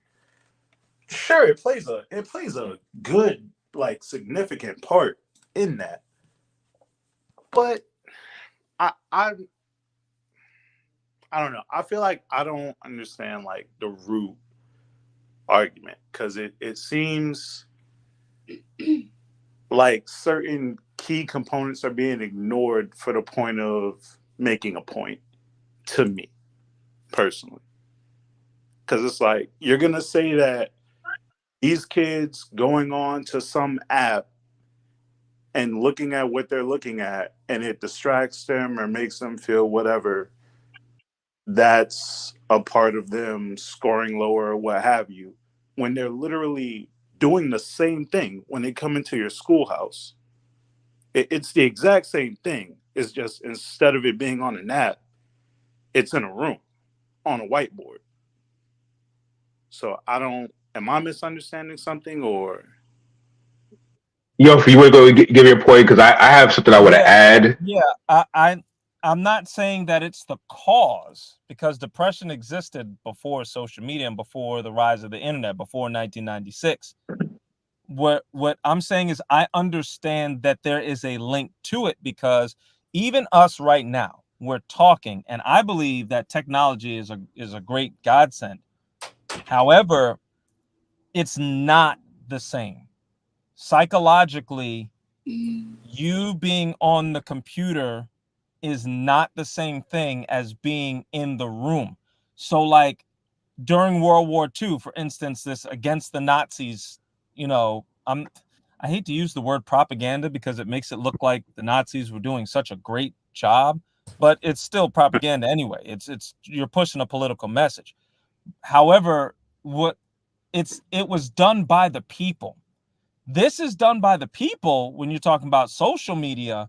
Sure, it plays a good, like, significant part in that. But I don't know. I feel like I don't understand, like, the root argument, because it seems like certain key components are being ignored for the point of making a point, to me personally. Because it's like, you're gonna say that these kids going on to some app and looking at what they're looking at and it distracts them or makes them feel whatever, that's a part of them scoring lower or what have you, when they're literally doing the same thing when they come into your schoolhouse. It's the exact same thing. It's just, instead of it being on an app, it's in a room on a whiteboard. So am I misunderstanding something, or? Yo, if you want to go give your point, because I have something I want to add. Yeah, I'm not saying that it's the cause, because depression existed before social media and before the rise of the internet, before 1996. What I'm saying is, I understand that there is a link to it, because even us right now, we're talking, and I believe that technology is a great godsend. However, it's not the same. Psychologically, you being on the computer is not the same thing as being in the room. So, like, during World War II, for instance, this against the Nazis, I hate to use the word propaganda because it makes it look like the Nazis were doing such a great job, but it's still propaganda anyway. It's you're pushing a political message. However, it was done by the people. This is done by the people when you're talking about social media.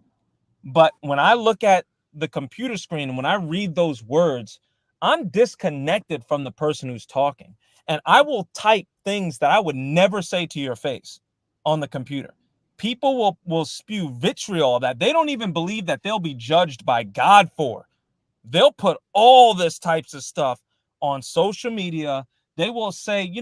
But when I look at the computer screen and when I read those words, I'm disconnected from the person who's talking. And I will type things that I would never say to your face on the computer. People will spew vitriol that they don't even believe that they'll be judged by God for. They'll put all this types of stuff on social media. They will say,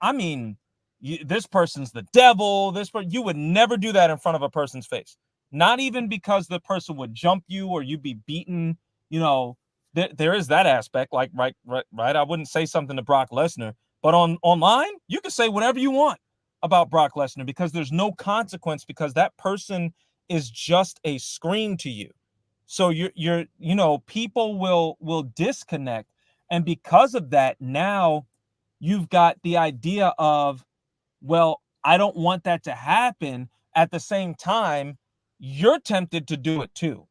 I mean, this person's the devil. You would never do that in front of a person's face. Not even because the person would jump you or you'd be beaten. There is that aspect. Like, right. I wouldn't say something to Brock Lesnar, but online, you can say whatever you want about Brock Lesnar, because there's no consequence, because that person is just a screen to you. So people will disconnect. And because of that, now you've got the idea of, well, I don't want that to happen. At the same time, you're tempted to do it too.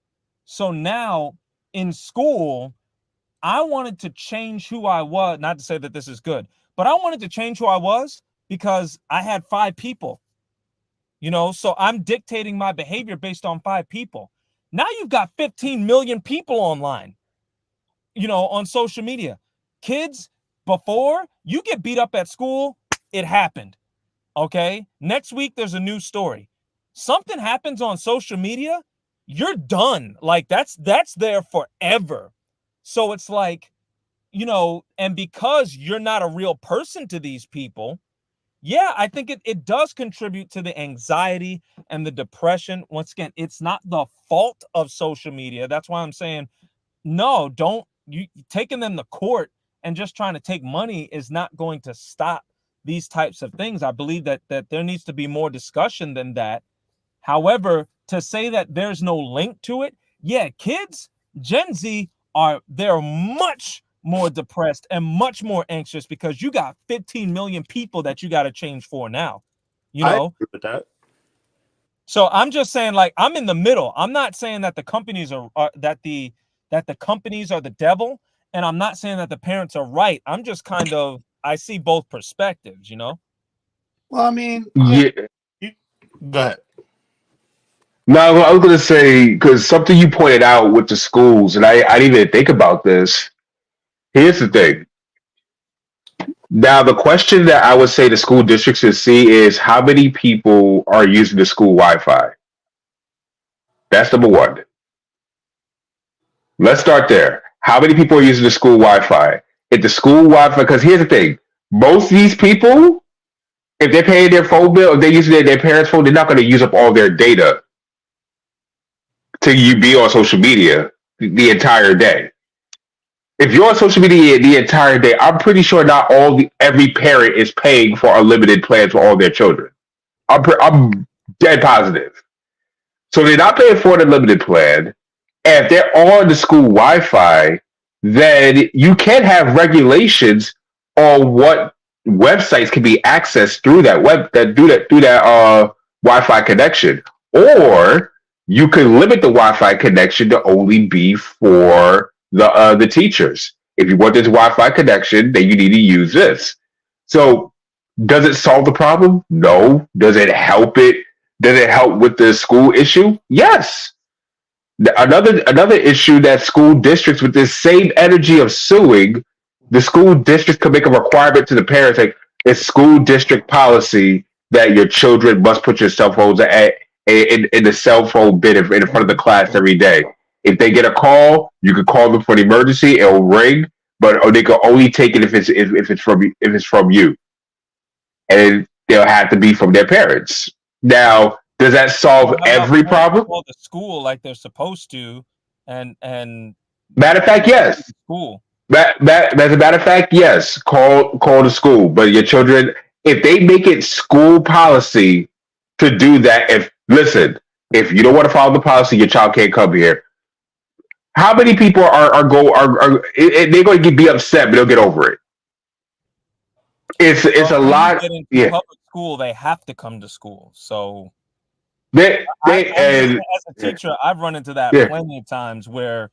So now in school, I wanted to change who I was. Not to say that this is good, but I wanted to change who I was because I had 5 people, so I'm dictating my behavior based on 5 people. Now you've got 15 million people online, on social media. Kids, before you get beat up at school, it happened. Okay. Next week, there's a new story. Something happens on social media, you're done. Like that's there forever. So it's like, and because you're not a real person to these people, yeah, I think it does contribute to the anxiety and the depression. Once again, it's not the fault of social media. That's why I'm saying, no, you taking them to court and just trying to take money is not going to stop these types of things. I believe that there needs to be more discussion than that. However, to say that there's no link to it, yeah, kids, Gen Z they're much more depressed and much more anxious because you got 15 million people that you got to change for now, I agree with that. So I'm just saying, like, I'm in the middle. I'm not saying that the companies are that the companies are the devil, and I'm not saying that the parents are right. I'm just kind of, I see both perspectives, Well, I mean, Yeah. go ahead. No, I was going to say, because something you pointed out with the schools, and I didn't even think about this. Here's the thing. Now, the question that I would say the school districts should see is how many people are using the school Wi-Fi? That's number one. Let's start there. How many people are using the school Wi-Fi? If the school Wi-Fi, because here's the thing. Most of these people, if they're paying their phone bill, if they're using their parents' phone, they're not going to use up all their data to you be on social media the entire day. If you're on social media the entire day, I'm pretty sure not every parent is paying for unlimited plans for all their children. I'm dead positive. So they're not paying for an unlimited plan. And if they're on the school Wi-Fi, then you can have regulations on what websites can be accessed through that Wi-Fi connection, or you can limit the Wi-Fi connection to only be for the teachers. If you want this Wi-Fi connection, then you need to use this. So, does it solve the problem? No. Does it help it? Does it help with the school issue? Yes. Another issue that school districts, with this same energy of suing, the school district could make a requirement to the parents, like it's school district policy that your children must put your cell phones in the cell phone bin in front of the class every day. If they get a call, you can call them for an emergency. It'll ring, or they can only take it if it's from you, and they'll have to be from their parents. Now, does that solve every problem? Call the school like they're supposed to, and matter of fact, yes. School. As a matter of fact, yes. Call the school, but your children, if they make it school policy to do that, if you don't want to follow the policy, your child can't come here. How many people are they're going to be upset, but they'll get over it? It's a lot. Yeah. Public school, they have to come to school. So as a teacher, I've run into that plenty of times where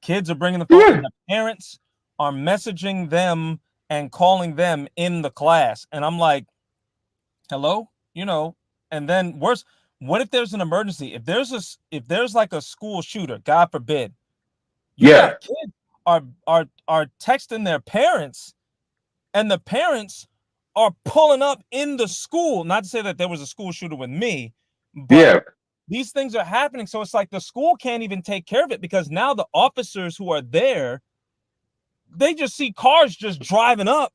kids are bringing the phone, and the parents are messaging them and calling them in the class, and I'm like, hello, and then worse, what if there's an emergency? If there's like a school shooter, God forbid, kids are texting their parents, and the parents are pulling up in the school. Not to say that there was a school shooter with me, but these things are happening. So it's like the school can't even take care of it, because now the officers who are there, they just see cars just driving up.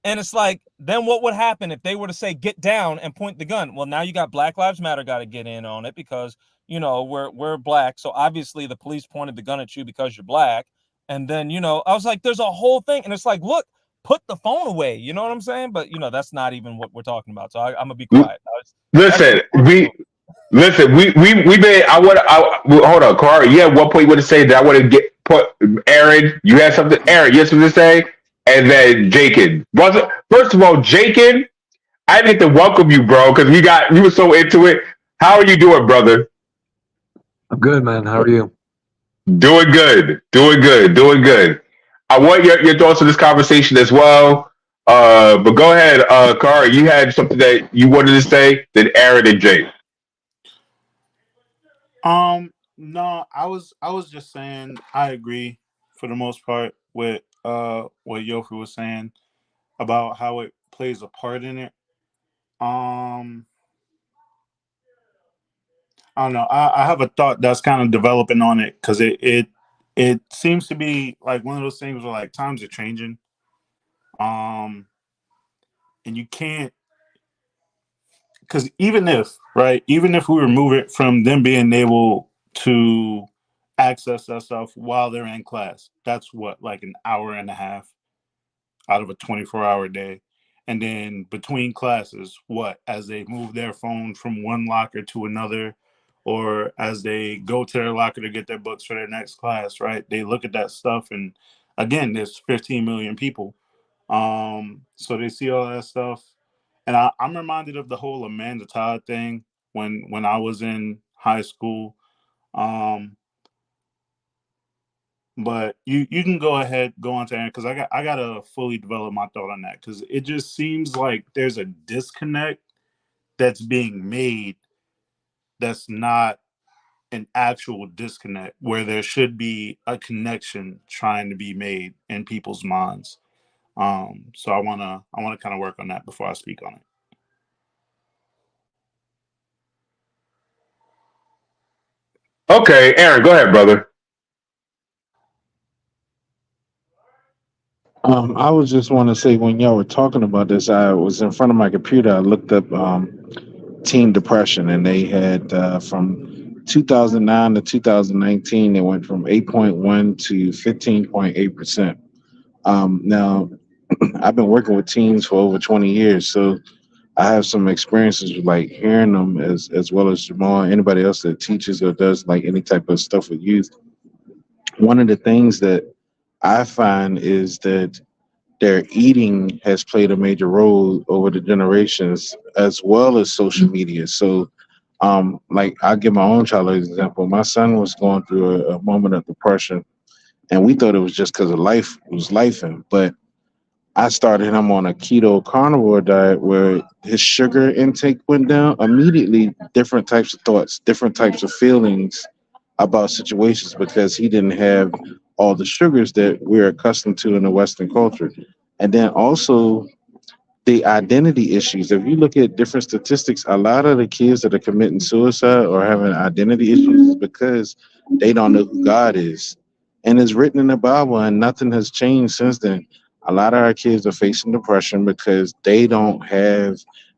And it's like, then what would happen if they were to say, get down and point the gun? Well, now you got Black Lives Matter got to get in on it, because, we're black. So obviously the police pointed the gun at you because you're black. And then, I was like, there's a whole thing. And it's like, look, put the phone away. You know what I'm saying? But, that's not even what we're talking about. So I'm going to be quiet. Hold on, Carl. You had one point you want to say that I want to Aaron, you had something? Aaron, you have something to say? And then Jacob. First of all, Jacob, I didn't get to welcome you, bro, because you were so into it. How are you doing, brother? I'm good, man. How are you? Doing good. I want your thoughts on this conversation as well. But go ahead, Kari. You had something that you wanted to say. Then Aaron and Jake. No, I was just saying I agree for the most part with what Yofi was saying about how it plays a part in it. Um, I don't know. I have a thought that's kind of developing on it because it seems to be like one of those things where like times are changing. Um, and you can't because even if we remove it from them being able to access that stuff while they're in class, that's what like an hour and a half out of a 24-hour day. And then between classes, what, as they move their phone from one locker to another, or as they go to their locker to get their books for their next class, right? They look at that stuff. And again, there's 15 million people. So they see all that stuff. And I'm reminded of the whole Amanda Todd thing when I was in high school. Um, but you can go ahead, go on to Aaron, because I gotta fully develop my thought on that because it just seems like there's a disconnect that's being made that's not an actual disconnect where there should be a connection trying to be made in people's minds. So I wanna kind of work on that before I speak on it. Okay, Aaron, go ahead, brother. I was just want to say when y'all were talking about this, I was in front of my computer. I looked up teen depression, and they had from 2009 to 2019, they went from 8.1 to 15.8%. Now, I've been working with teens for over 20 years, so I have some experiences with like hearing them as well as Jamal, anybody else that teaches or does like any type of stuff with youth. One of the things that I find is that their eating has played a major role over the generations as well as social media. So like I'll give my own child as an example. My son was going through a moment of depression and we thought it was just because of life was lifing. But I started him on a keto carnivore diet where his sugar intake went down immediately, different types of thoughts, different types of feelings about situations because he didn't have all the sugars that we're accustomed to in the Western culture. And then also the identity issues. If you look at different statistics, a lot of the kids that are committing suicide or having identity issues is because they don't know who God is. And it's written in the Bible, and nothing has changed since then. A lot of our kids are facing depression because they don't have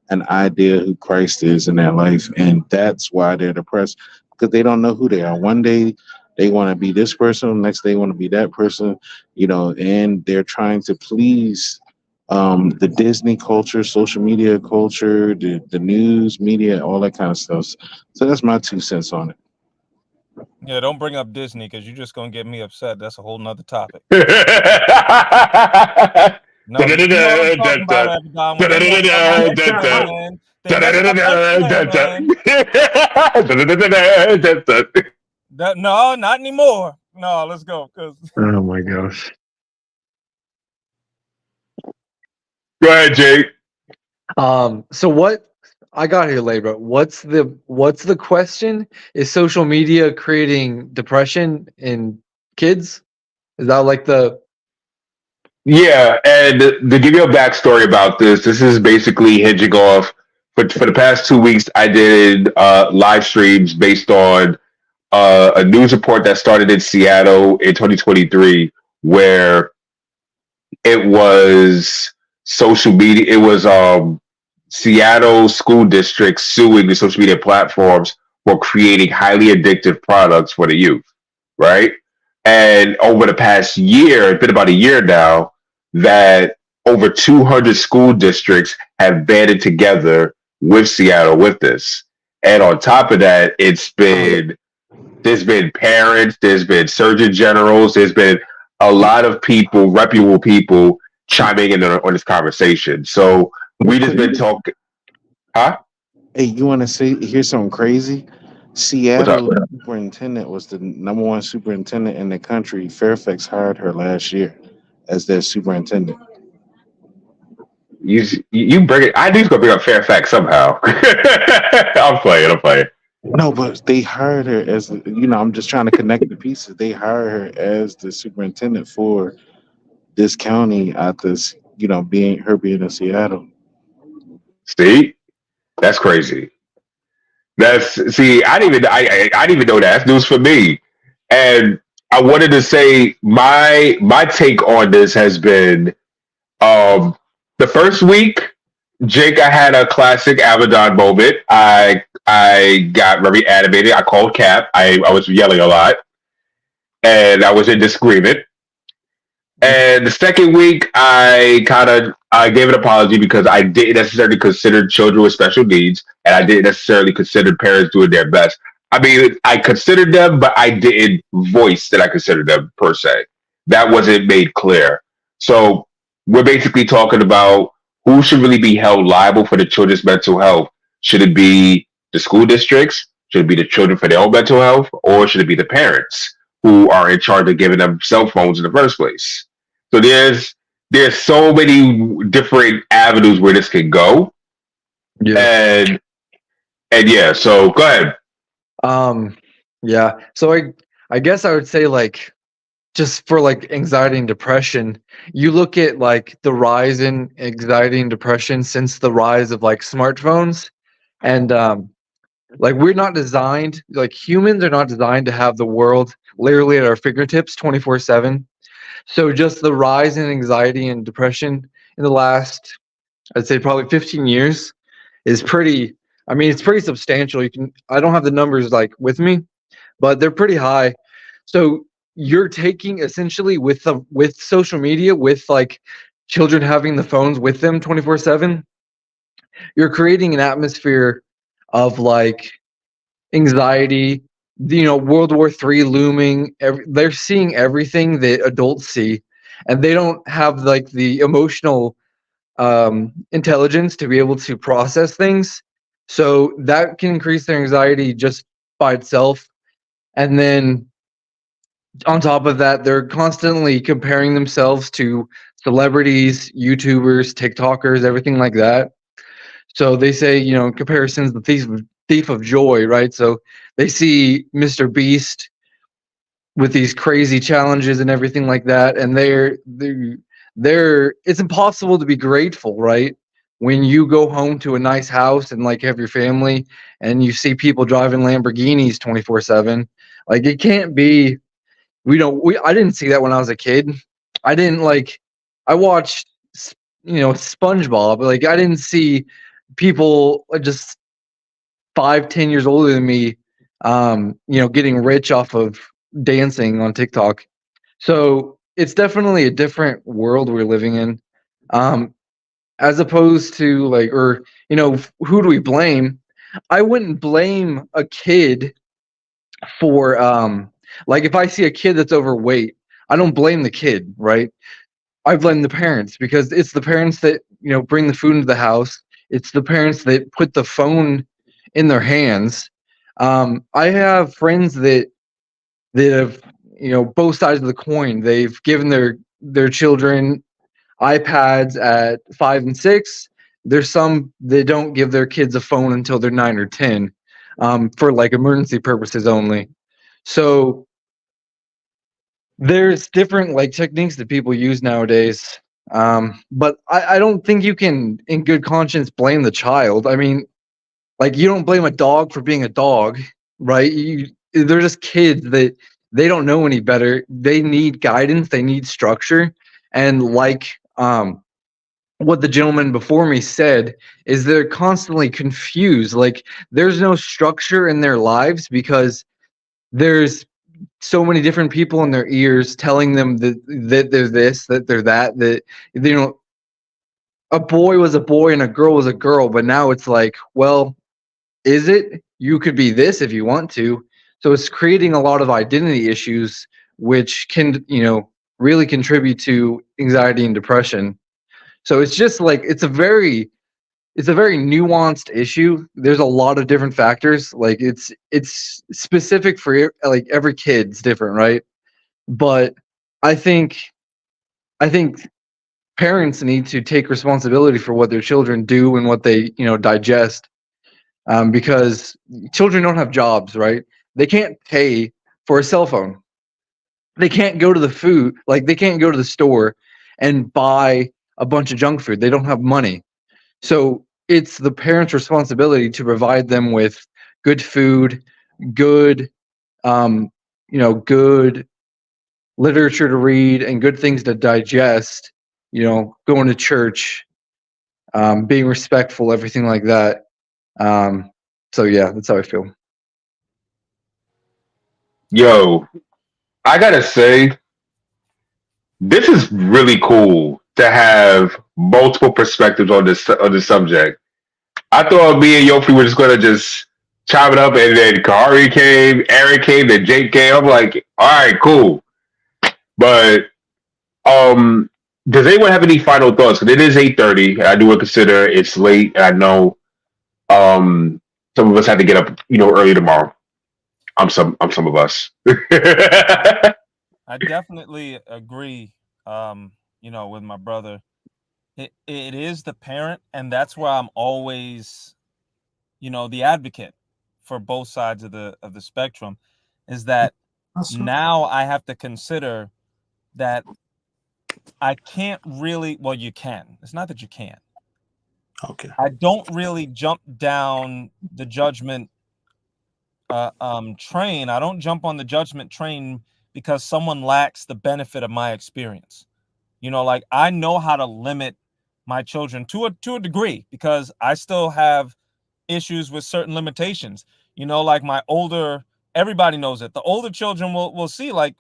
an idea who Christ is in their life. And that's why they're depressed because they don't know who they are. One day they want to be this person, next day they want to be that person, and they're trying to please the Disney culture, social media culture, the news media, all that kind of stuff. So that's my 2 cents on it. Yeah, don't bring up Disney because you're just gonna get me upset. That's a whole nother topic. No, you know what I'm talking about, Everton. When they messed up my X-Men, they messed up X-Men. No, not anymore. No, let's go. Cause Oh my gosh. Go ahead, Jake. So what I got here late, bro. What's the question? Is social media creating depression in kids? Is that like the Yeah, and to give you a backstory about this is basically hinging off. For the past 2 weeks, I did live streams based on a news report that started in Seattle in 2023, where it was social media. It was Seattle school districts suing the social media platforms for creating highly addictive products for the youth, right? And over the past year, it's been about a year now, that over 200 school districts have banded together with Seattle with this. And on top of that, there's been parents, there's been surgeon generals, there's been a lot of people, reputable people, chiming in on this conversation. So we just been talking, huh? Hey, you want to hear something crazy? What's up? Seattle superintendent was the number one superintendent in the country. Fairfax hired her last year as their superintendent. you bring it. I knew he's gonna bring up Fairfax somehow. I'm playing. I'm playing. No, but they hired her as I'm just trying to connect the pieces. They hired her as the superintendent for this county at this, being in Seattle. See, that's crazy. That's see. I didn't even know that. That's news for me. And I wanted to say my take on this has been um the first week. Jake, I had a classic Abaddon moment. I got very animated. I called Cap. I was yelling a lot, and I was in disagreement. And the second week, I gave an apology because I didn't necessarily consider children with special needs, and I didn't necessarily consider parents doing their best. I mean, I considered them, but I didn't voice that I considered them per se. That wasn't made clear. So we're basically talking about who should really be held liable for the children's mental health. Should it be the school districts? Should it be the children for their own mental health? Or should it be the parents who are in charge of giving them cell phones in the first place? So there's so many different avenues where this can go. Yeah. And yeah, so go ahead. Yeah. So I guess I would say like just for like anxiety and depression, you look at like the rise in anxiety and depression since the rise of like smartphones, and like we're not designed, like humans are not designed to have the world literally at our fingertips 24/7. So just the rise in anxiety and depression in the last, I'd say probably 15 years is pretty, I mean, it's pretty substantial. I don't have the numbers like with me, but they're pretty high. So you're taking essentially with social media, with like children having the phones with them 24/7, you're creating an atmosphere of like anxiety, World War III looming. They're seeing everything that adults see, and they don't have like the emotional intelligence to be able to process things. So that can increase their anxiety just by itself. And then on top of that, they're constantly comparing themselves to celebrities, YouTubers, TikTokers, everything like that. So they say, comparison's the thief of joy, right? So they see Mr. Beast with these crazy challenges and everything like that, and they're it's impossible to be grateful, right? When you go home to a nice house and like have your family and you see people driving Lamborghinis 24/7, like it can't be. I didn't see that when I was a kid. I watched SpongeBob. Like I didn't see people just 5-10 years older than me getting rich off of dancing on TikTok. So it's definitely a different world we're living in. As opposed to like, or who do we blame? I wouldn't blame a kid for like if I see a kid that's overweight, I don't blame the kid, right? I blame the parents, because it's the parents that bring the food into the house. It's the parents that put the phone in their hands. I have friends that have both sides of the coin. They've given their children iPads at 5 and 6. There's some that don't give their kids a phone until they're 9 or 10, for like emergency purposes only. So there's different like techniques that people use nowadays. But I don't think you can, in good conscience, blame the child. I mean, like you don't blame a dog for being a dog, right? They're just kids that they don't know any better. They need guidance. They need structure. And like what the gentleman before me said, is they're constantly confused. Like there's no structure in their lives because there's so many different people in their ears telling them that they're this, that they're that a boy was a boy and a girl was a girl. But now it's like, well, is it? You could be this if you want to. So it's creating a lot of identity issues, which can, really contribute to anxiety and depression. So it's just like it's a very nuanced issue. There's a lot of different factors. Like it's specific for like every kid's different, right? But I think parents need to take responsibility for what their children do and what they, digest. Because children don't have jobs, right? They can't pay for a cell phone. They can't go to they can't go to the store and buy a bunch of junk food. They don't have money. So it's the parents' responsibility to provide them with good food, good, good literature to read, and good things to digest. Going to church, being respectful, everything like that. So yeah, that's how I feel. Yo, I gotta say, this is really cool to have multiple perspectives on this subject. I thought me and Yofi were just gonna just chop it up, and then Kari came, Eric came, then Jake came. I'm like, all right, cool. But does anyone have any final thoughts? Because it is 8:30. I do consider it's late, and I know some of us have to get up, early tomorrow. I'm some of us. I definitely agree, with my brother. It is the parent, and that's where I'm always, the advocate for both sides of the spectrum, is that now I have to consider that I can't really, well, you can. It's not that you can't. Okay. I don't really jump down the judgment train. I don't jump on the judgment train because someone lacks the benefit of my experience. Like, I know how to limit my children to a degree, because I still have issues with certain limitations. Like everybody knows it. The older children will see, like,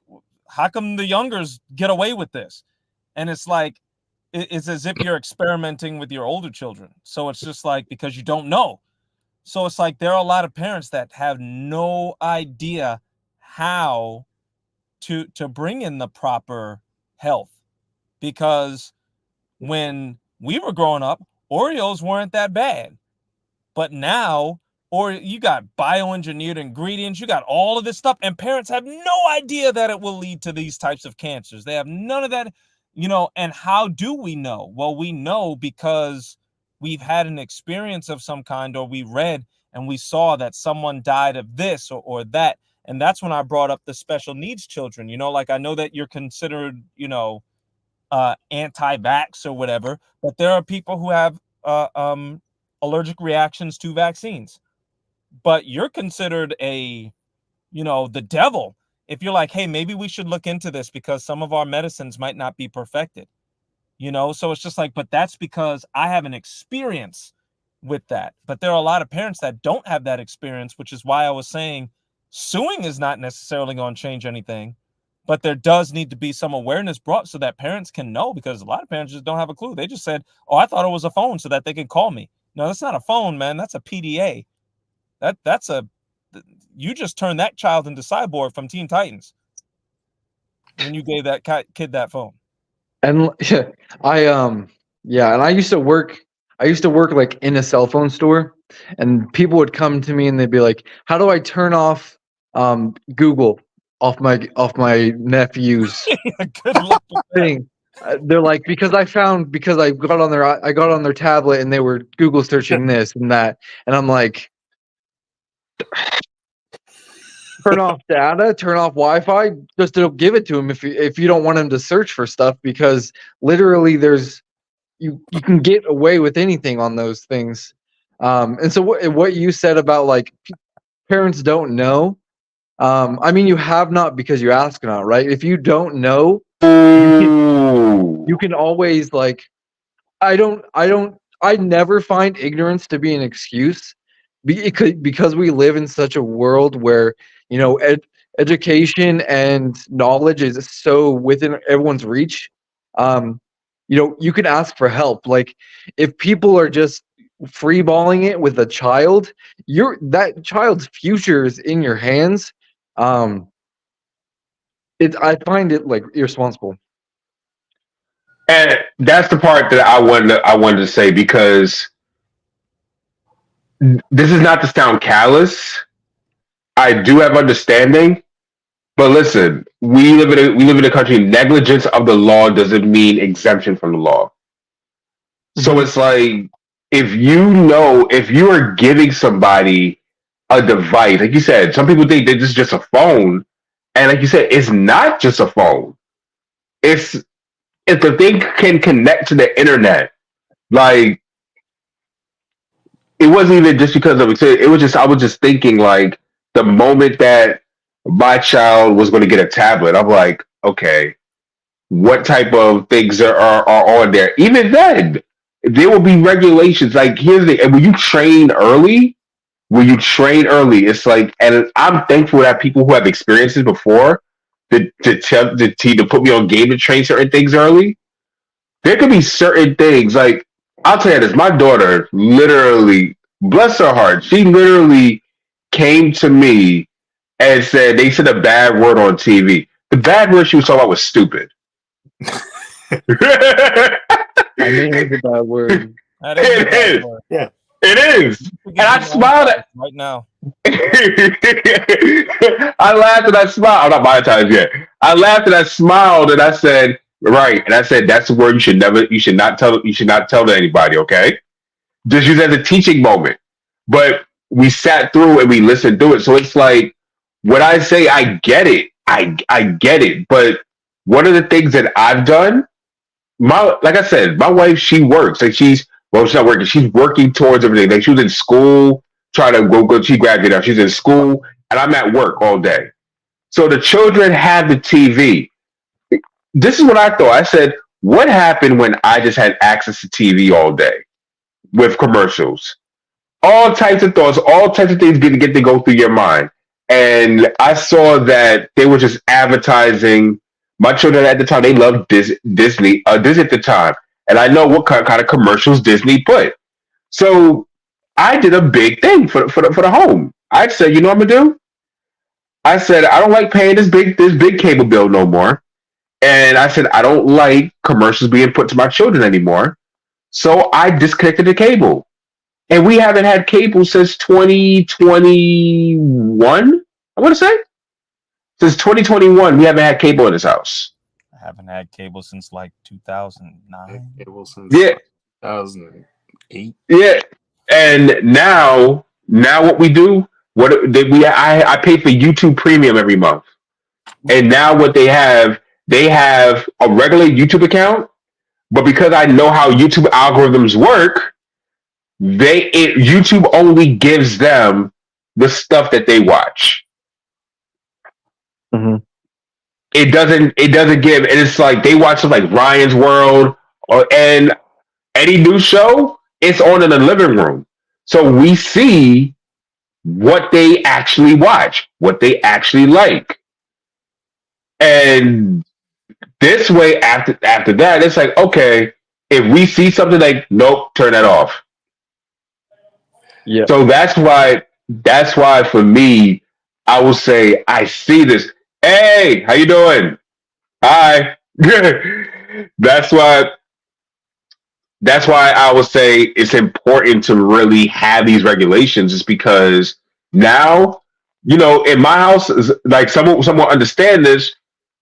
how come the youngers get away with this? And it's like, it's as if you're experimenting with your older children. So it's just like, because you don't know. So it's like, there are a lot of parents that have no idea how to bring in the proper health, because when we were growing up, Oreos weren't that bad. But now, you got bioengineered ingredients, you got all of this stuff, and parents have no idea that it will lead to these types of cancers. They have none of that, and how do we know? Well, we know because we've had an experience of some kind, or we read and we saw that someone died of this or that. And that's when I brought up the special needs children. Like, I know that you're considered, anti-vax or whatever, but there are people who have allergic reactions to vaccines. But you're considered the devil if you're like, hey, maybe we should look into this because some of our medicines might not be perfected. So it's just like, but that's because I have an experience with that. But there are a lot of parents that don't have that experience, which is why I was saying suing is not necessarily going to change anything. But there does need to be some awareness brought so that parents can know, because a lot of parents just don't have a clue. They just said, oh, I thought it was a phone so that they could call me. No, that's not a phone, man. That's a PDA. You just turned that child into Cyborg from Teen Titans when you gave that kid that phone. And and I used to work like in a cell phone store, and people would come to me and they'd be like, how do I turn off Google off my nephew's Good luck with thing? They're like, because I got on their tablet and they were Google searching this and that, and I'm like, turn off data, turn off Wi-Fi, just don't give it to him if you don't want him to search for stuff, because literally you can get away with anything on those things. And so what you said about like parents don't know, I mean, you have not because you ask not, right? If you don't know, you can always like, I never find ignorance to be an excuse, because we live in such a world where, education and knowledge is so within everyone's reach. You can ask for help. Like, if people are just freeballing it with a child, that child's future is in your hands. I find it like irresponsible. And that's the part that I wanted to say, because this is not to sound callous. I do have understanding, But listen, we live in a country. Negligence of the law doesn't mean exemption from the law. So Mhm. it's like if you are giving somebody a device, like you said, some people think that this is just a phone, and like you said, it's not just a phone. It's if the thing can connect to the internet, like it wasn't even just because of it. It was just I was just thinking like the moment that my child was going to get a tablet, I'm like, okay, what type of things are on there? Even then, there will be regulations. Like here's the and when you train early, it's like, and I'm thankful that people who have experiences before to put me on game to train certain things early. There could be certain things like I'll tell you this. My daughter literally, bless her heart, she literally came to me and said they said a bad word on TV. The bad word she was talking about was stupid. I mean, it's a bad word. That is a It bad is. word. Yeah. It is. You And I can smiled monetize at right now. I laughed and I smiled. I'm not monetized yet. I laughed and I smiled and I said, right. And I said, that's the word you should not tell to anybody, okay? Just use it as a teaching moment. But we sat through and we listened through it. So it's like when I say I get it, I get it. But one of the things that I've done, my like I said, my wife, she works. Like she's not working, she's working towards everything. Like she was in school, trying to go she graduated now. She's in school and I'm at work all day. So the children have the TV. This is what I thought. I said, what happened when I just had access to TV all day with commercials? All types of thoughts, all types of things get to go through your mind. And I saw that they were just advertising. My children at the time they loved Disney at the time, and I know what kind of commercials Disney put. So I did a big thing for the home. I said, you know what I'm gonna do? I said I don't like paying this big cable bill no more, and I said I don't like commercials being put to my children anymore. So I disconnected the cable. And we haven't had cable since 2021. I want to say since 2021, we haven't had cable in this house. I haven't had cable since like 2009. It was since Yeah, 2008. yeah. And now what we do? I pay for YouTube Premium every month, and now what they have a regular YouTube account, but because I know how YouTube algorithms work, YouTube only gives them the stuff that they watch. Mhm. It doesn't give, and it's like they watch stuff like Ryan's World and any new show, it's on in the living room. So we see what they actually watch, what they actually like. And this way after that, it's like, okay, if we see something like nope, turn that off. Yeah. So that's why for me, I will say I see this. Hey, how you doing? Hi. that's why that's why I would say it's important to really have these regulations, is because now, in my house, like someone understand this,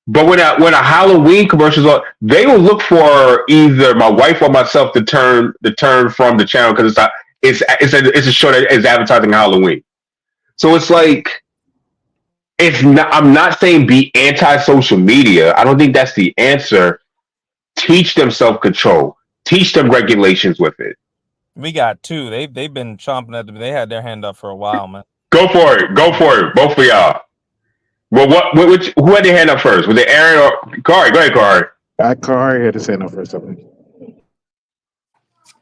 but when a Halloween commercial's on, they will look for either my wife or myself to turn from the channel because it's a show that is advertising Halloween. So it's like it's not. I'm not saying be anti social media. I don't think that's the answer. Teach them self control. Teach them regulations with it. We got two. They've been chomping at the. They had their hand up for a while, man. Go for it. Go for it. Both of y'all. Well, who had their hand up first? Was it Aaron or Kari? Go ahead, Kari. Kari had his hand up first, I think.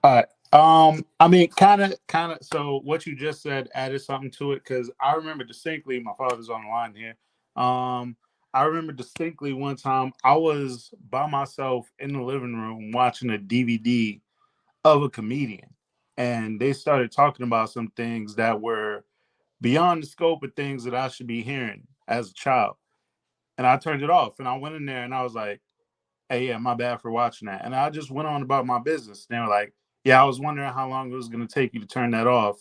All right. I mean, kind of. So what you just said added something to it because I remember distinctly. My father's on the line here. I remember distinctly one time I was by myself in the living room watching a DVD of a comedian, and they started talking about some things that were beyond the scope of things that I should be hearing as a child. And I turned it off, and I went in there, and I was like, hey, yeah, my bad for watching that. And I just went on about my business. And they were like, yeah, I was wondering how long it was going to take you to turn that off.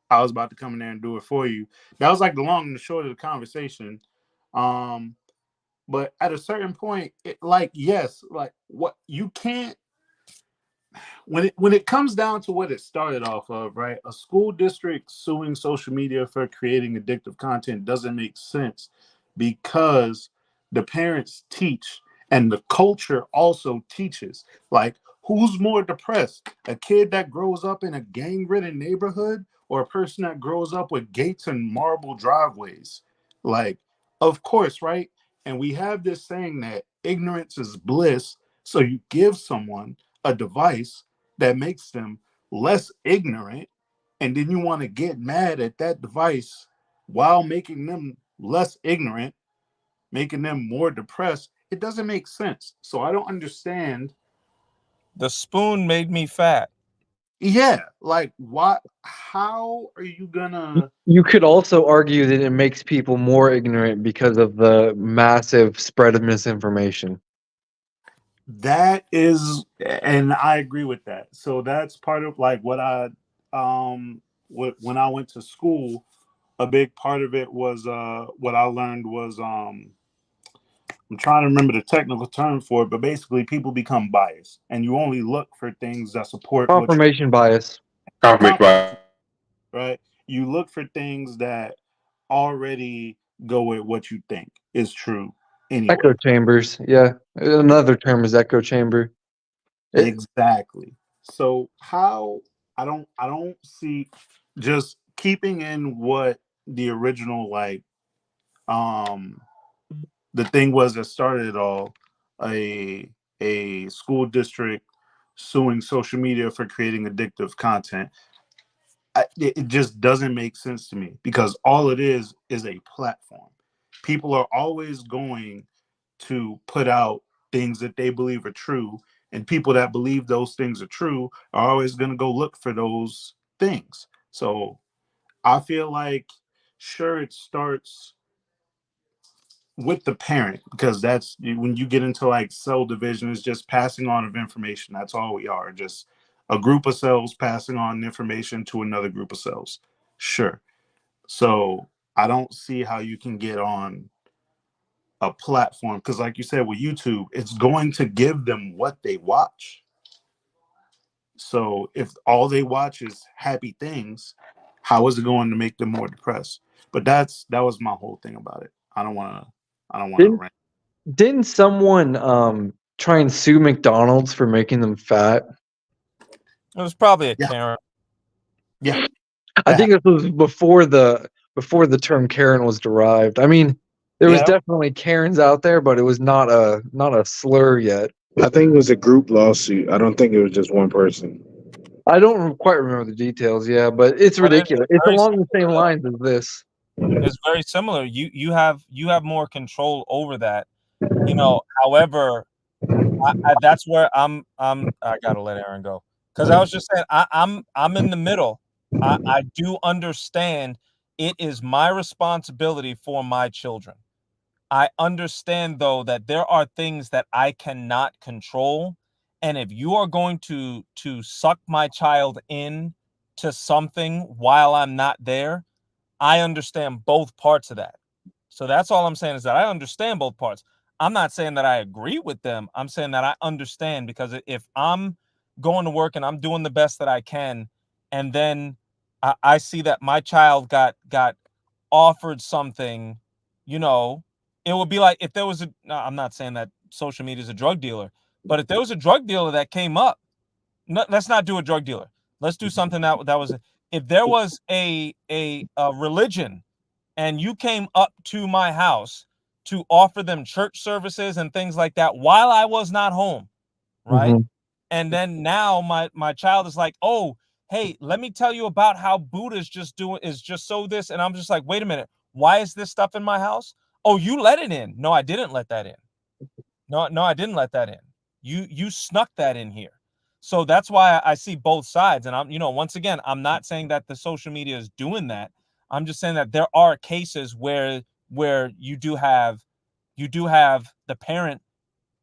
I was about to come in there and do it for you. That was like the long and the short of the conversation. But at a certain point, like, yes, like, what you can't, when it comes down to what it started off of, right? A school district suing social media for creating addictive content doesn't make sense, because the parents teach and the culture also teaches. Like, who's more depressed? A kid that grows up in a gang-ridden neighborhood, or a person that grows up with gates and marble driveways? Like, of course, right? And we have this saying that ignorance is bliss. So you give someone a device that makes them less ignorant, and then you want to get mad at that device while making them less ignorant, making them more depressed. It doesn't make sense. So I don't understand. The spoon made me fat. Yeah, like, what? How are you gonna? You could also argue that it makes people more ignorant because of the massive spread of misinformation. That is, and I agree with that. So that's part of, like, what I when I went to school, a big part of it was what I learned was I'm trying to remember the technical term for it, but basically people become biased, and you only look for things that support what you Confirmation bias. Confirmation bias. right. You look for things that already go with what you think is true anyway. Echo chambers. Yeah. Another term is echo chamber. Exactly. So how, I don't see, just keeping in what the original, like, um the thing was that started it all, a school district suing social media for creating addictive content. It just doesn't make sense to me, because all it is a platform. People are always going to put out things that they believe are true, and people that believe those things are true are always going to go look for those things. So I feel like, sure, it starts with the parent, because that's when you get into, like, cell division, is just passing on of information. That's all we are, just a group of cells passing on information to another group of cells. Sure. So I don't see how you can get on a platform, because, like you said, with YouTube, it's going to give them what they watch. So if all they watch is happy things, how is it going to make them more depressed? But that was my whole thing about it. I don't want to Didn't rant. didn't someone try and sue McDonald's for making them fat? It was probably a Yeah. Karen. Yeah. I think this was before the term Karen was derived. I mean, there was Yeah. definitely Karens out there, but it was not a slur yet. I think it was a group lawsuit. I don't think it was just one person. I don't quite remember the details, yeah, but it's But ridiculous. It's very along the same similar, though. lines as this. It's very similar. You have more control over that. However, that's where I gotta let Aaron go, because I was just saying I'm in the middle. I do understand it is my responsibility for my children. I understand, though, that there are things that I cannot control, and if you are going to suck my child in to something while I'm not there, I understand both parts of that. So that's all I'm saying, is that I understand both parts. I'm not saying that I agree with them. I'm saying that I understand, because if I'm going to work and I'm doing the best that I can, and then I see that my child got offered something, you know, it would be like if there was no, I'm not saying that social media is a drug dealer, but if there was a drug dealer that came up, no, let's not do a drug dealer. Let's do something that was, if there was a religion and you came up to my house to offer them church services and things like that while I was not home, right? Mhm. And then now my child is like, "Oh, hey, let me tell you about how Buddha's just so this." And I'm just like, "Wait a minute. Why is this stuff in my house?" "Oh, you let it in." "No, I didn't let that in." No, I didn't let that in. You snuck that in here. So that's why I see both sides. And once again, I'm not saying that the social media is doing that. I'm just saying that there are cases where you do have the parent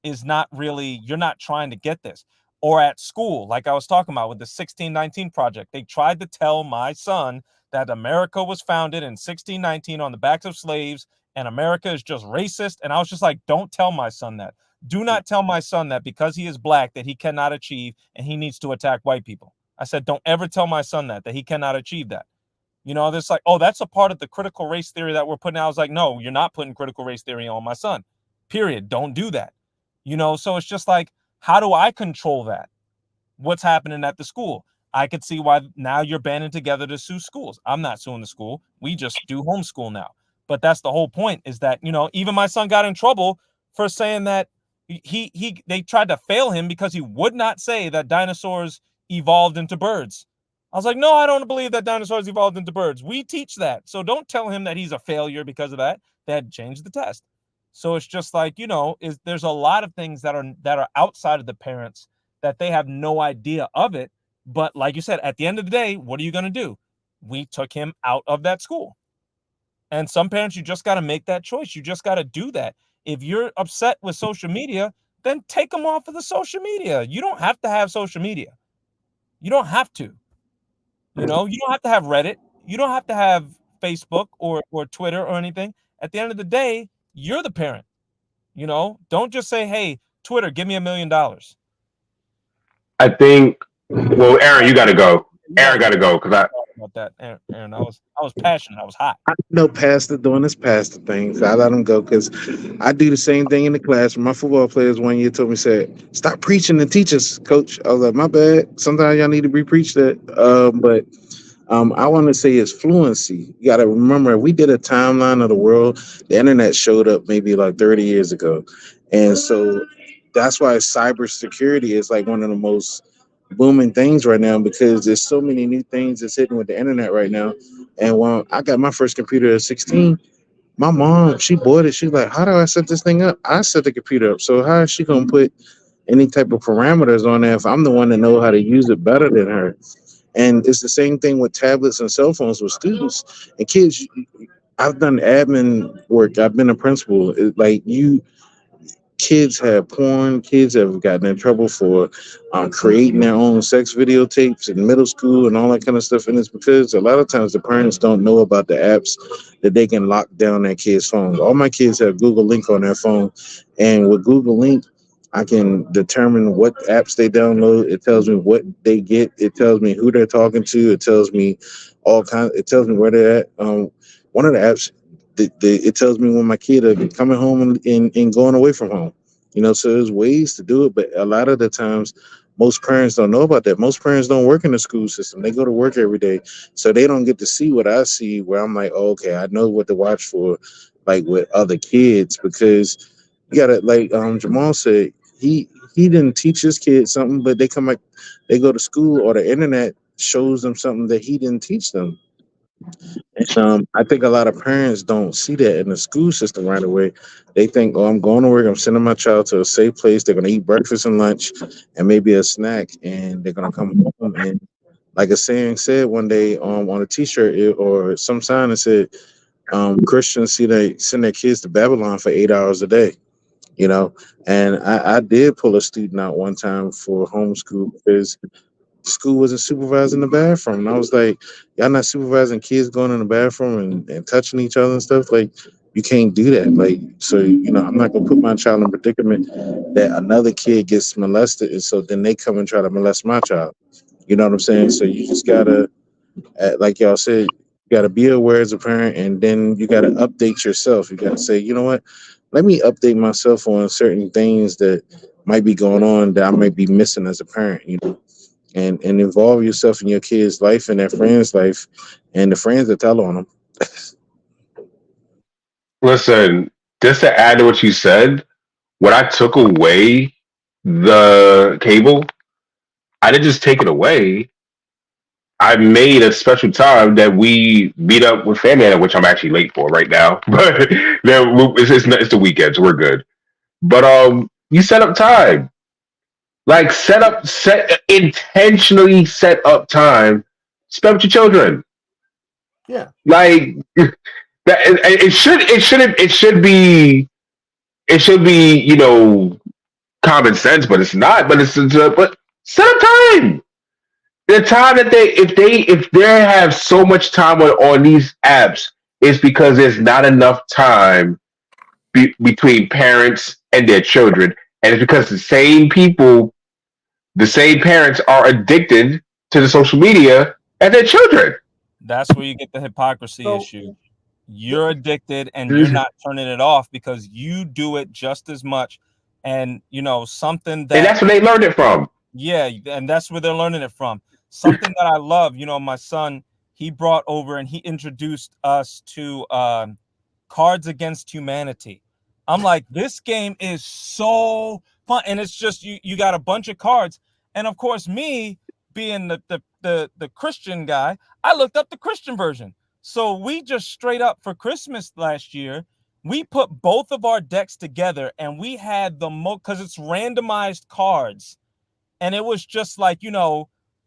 is not really, you're not trying to get this. Or at school, like I was talking about with the 1619 project, they tried to tell my son that America was founded in 1619 on the backs of slaves and America is just racist. And I was just like, don't tell my son that. Do not tell my son that because he is black that he cannot achieve and he needs to attack white people. I said, don't ever tell my son that he cannot achieve that. You know, this like, oh, that's a part of the critical race theory that we're putting out. I was like, no, you're not putting critical race theory on my son. Period. Don't do that. You know, so it's just like, how do I control that? What's happening at the school? I could see why now you're banding together to sue schools. I'm not suing the school. We just do homeschool now. But that's the whole point, is that, you know, even my son got in trouble for saying that they tried to fail him because he would not say that dinosaurs evolved into birds. I was like, no, I don't believe that dinosaurs evolved into birds. We teach that. So don't tell him that he's a failure because of that. They had changed the test. So it's just like, you know, there's a lot of things that are outside of the parents that they have no idea of it. But like you said, at the end of the day, what are you going to do? We took him out of that school. And some parents, you just got to make that choice. You just got to do that. If you're upset with social media, then take them off of the social media. You don't have to have social media. You don't have to. You know, you don't have to have Reddit. You don't have to have Facebook or Twitter or anything. At the end of the day, you're the parent. You know, don't just say, hey, Twitter, give me $1 million. I think, well, Aaron, you got to go. Aaron got to go because about that, Aaron. I was passionate. I was hot. I know Pastor doing this pastor thing, so I let him go because I do the same thing in the classroom. My football players one year told me, said, stop preaching and teach us, coach. I was like, my bad. Sometimes y'all need to be preached at. But I want to say is fluency. You got to remember, we did a timeline of the world. The internet showed up maybe like 30 years ago. And so that's why cybersecurity is like one of the most booming things right now, because there's so many new things that's hitting with the internet right now. And when I got my first computer at 16, my mom, she bought it. She's like, how do I set this thing up? I set the computer up. So how is she going to put any type of parameters on there if I'm the one that know how to use it better than her? And it's the same thing with tablets and cell phones with students and kids. I've done admin work. I've been a principal. Kids have porn. Kids have gotten in trouble for creating their own sex videotapes in middle school and all that kind of stuff. And it's because a lot of times the parents don't know about the apps that they can lock down their kids' phones. All my kids have Google Link on their phone. And with Google Link, I can determine what apps they download. It tells me what they get. It tells me who they're talking to. It tells me all kinds. It tells me where they're at. One of the apps, it tells me when my kid are coming home and going away from home. You know, so there's ways to do it, but a lot of the times, most parents don't know about that. Most parents don't work in the school system. They go to work every day, so they don't get to see what I see. Where I'm like, oh, okay, I know what to watch for, like with other kids, because you gotta, like Jamal said, he didn't teach his kids something, but they come back, they go to school or the internet shows them something that he didn't teach them. And I think a lot of parents don't see that in the school system right away. They think, oh, I'm going to work, I'm sending my child to a safe place, they're going to eat breakfast and lunch and maybe a snack, and they're going to come home. And like a saying said one day on a t-shirt or some sign that said, Christians send their kids to Babylon for 8 hours a day. You know, and I did pull a student out one time for homeschool because school wasn't supervising the bathroom. And I was like, y'all not supervising kids going in the bathroom and touching each other and stuff? Like, you can't do that. Like, so, you know, I'm not going to put my child in a predicament that another kid gets molested. And so then they come and try to molest my child. You know what I'm saying? So you just got to, like y'all said, you got to be aware as a parent, and then you got to update yourself. You got to say, you know what? Let me update myself on certain things that might be going on that I might be missing as a parent, you know, and involve yourself in your kids' life and their friends' life and the friends that tell on them. listen, just to add to what you said, when I took away the cable, I didn't just take it away. I made a special time that we meet up with family, which I'm actually late for right now. But it's the weekend, so we're good. But you set up time, like intentionally set up time, spend with your children. Yeah. Like that, it should be, you know, common sense, but it's not. But but set up time. The time that if they have so much time on these apps, is because there's not enough time between parents and their children, and it's because the same parents are addicted to the social media as their children. That's where you get the hypocrisy So issue. the, You're addicted and you're And not turning it off because you do it just as much. And something that, that's where they learned it from. yeah, and that's where they're learning it from. Something that I love, my son, he brought over and he introduced us to Cards Against Humanity. I'm like, this game is so fun, and it's just you got a bunch of cards, and of course, me being the Christian guy, I looked up the Christian version. So we just straight up for Christmas last year, we put both of our decks together, and we had the most, because it's randomized cards, and it was just like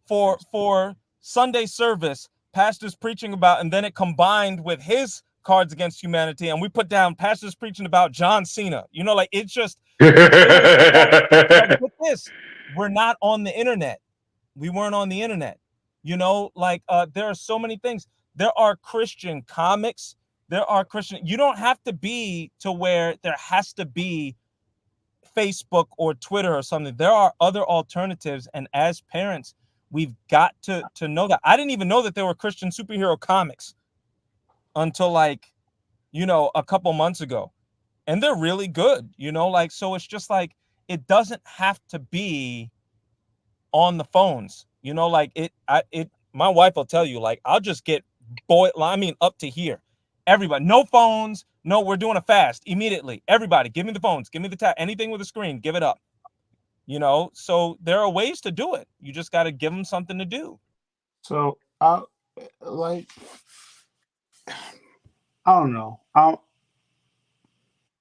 for Sunday service, pastors preaching about, and then it combined with his Cards Against Humanity, and we put down pastors preaching about John Cena. Like it's just like with this, we're not on the internet. We weren't on the internet. There are so many things. There are Christian comics. There are Christian. You don't have to be to where there has to be Facebook or Twitter or something. There are other alternatives, and as parents, we've got to know that. I didn't even know that there were Christian superhero comics until a couple months ago, and they're really good. So it's just like it doesn't have to be on the phones. My wife will tell you, I'll just get up to here. Everybody, no phones. No, we're doing a fast immediately. Everybody, give me the phones, give me the tab, anything with a screen, give it up. So there are ways to do it. You just got to give them something to do. so I like I don't know.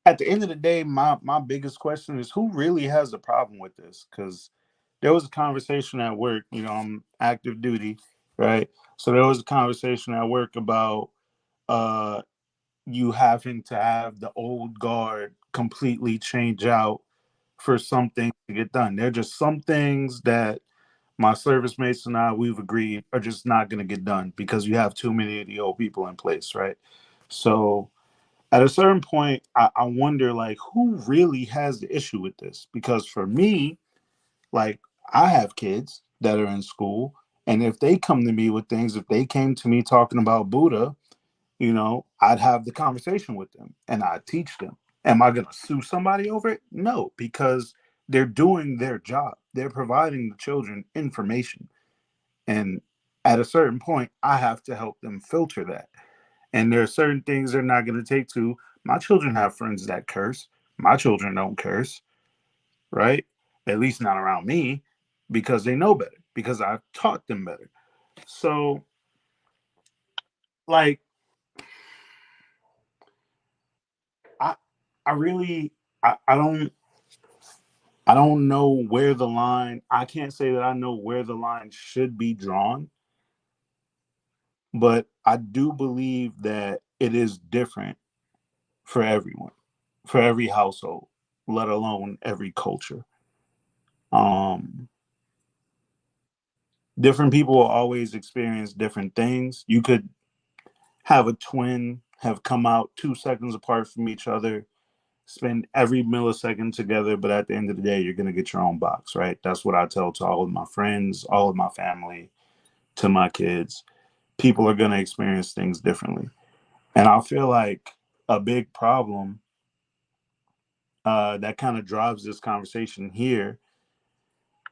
At the end of the day, my biggest question is who really has a problem with this? Because there was a conversation at work. I'm active duty, right? So there was a conversation at work about you having to have the old guard completely change out for something to get done. There are just some things that my service mates and I, we've agreed are just not going to get done because you have too many of the old people in place, right? So at a certain point, I wonder, who really has the issue with this? Because for me, I have kids that are in school, and if they come to me with things, if they came to me talking about Buddha, I'd have the conversation with them and I'd teach them. Am I going to sue somebody over it? No, because they're doing their job. They're providing the children information. And at a certain point, I have to help them filter that. And there are certain things they're not going to take to. My children have friends that curse. My children don't curse, right? At least not around me, because they know better, because I've taught them better. So, like, I really I don't know where the line. I can't say that I know where the line should be drawn, but I do believe that it is different for everyone, for every household, let alone every culture. Um, Different people will always experience different things. You could have a twin have come out 2 seconds apart from each other, spend every millisecond together, but at the end of the day, you're going to get your own box, right? That's what I tell to all of my friends, all of my family, to my kids. People are going to experience things differently. And I feel like a big problem that kind of drives this conversation here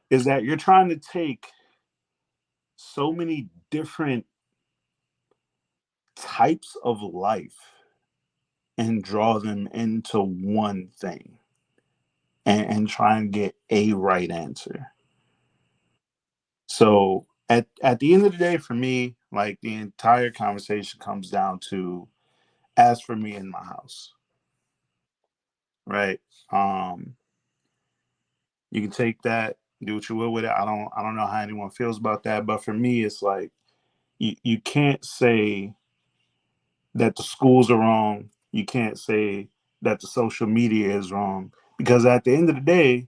is that you're trying to take so many different types of life and draw them into one thing and try and get a right answer. So at the end of the day, for me, the entire conversation comes down to as for me in my house, right? Um, you can take that, do what you will with it. I don't know how anyone feels about that, but for me, it's like you can't say that the schools are wrong. You can't say that the social media is wrong because at the end of the day,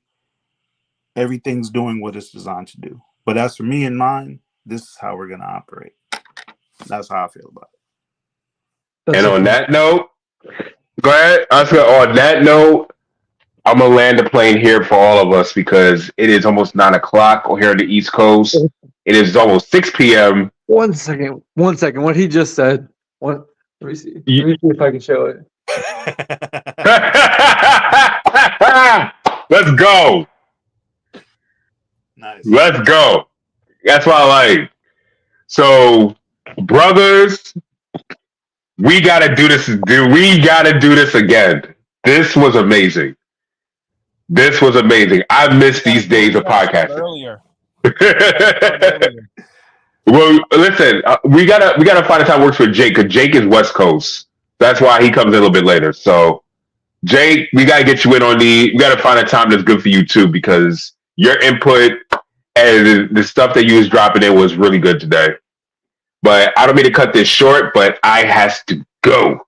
everything's doing what it's designed to do. But as for me and mine, this is how we're gonna operate. That's how I feel about it. That's And a on fun- that note, go ahead. Oscar, on that note, I'm gonna land the plane here for all of us because it is almost 9 o'clock here on the East Coast. It is almost 6 p.m. 1 second. 1 second. What he just said. What? Let me see. Let me see if I can show it. Let's go. Nice. Let's go. That's what I like. So, brothers, we gotta do this. We gotta do this again. This was amazing. This was amazing. I miss these days of podcasting. Earlier. Well, listen, we gotta find a time that works for Jake because Jake is West Coast. That's why he comes in a little bit later. So, Jake, we gotta get you in on we gotta find a time that's good for you too because your input and the stuff that you was dropping in was really good today. But I don't mean to cut this short, but I has to go.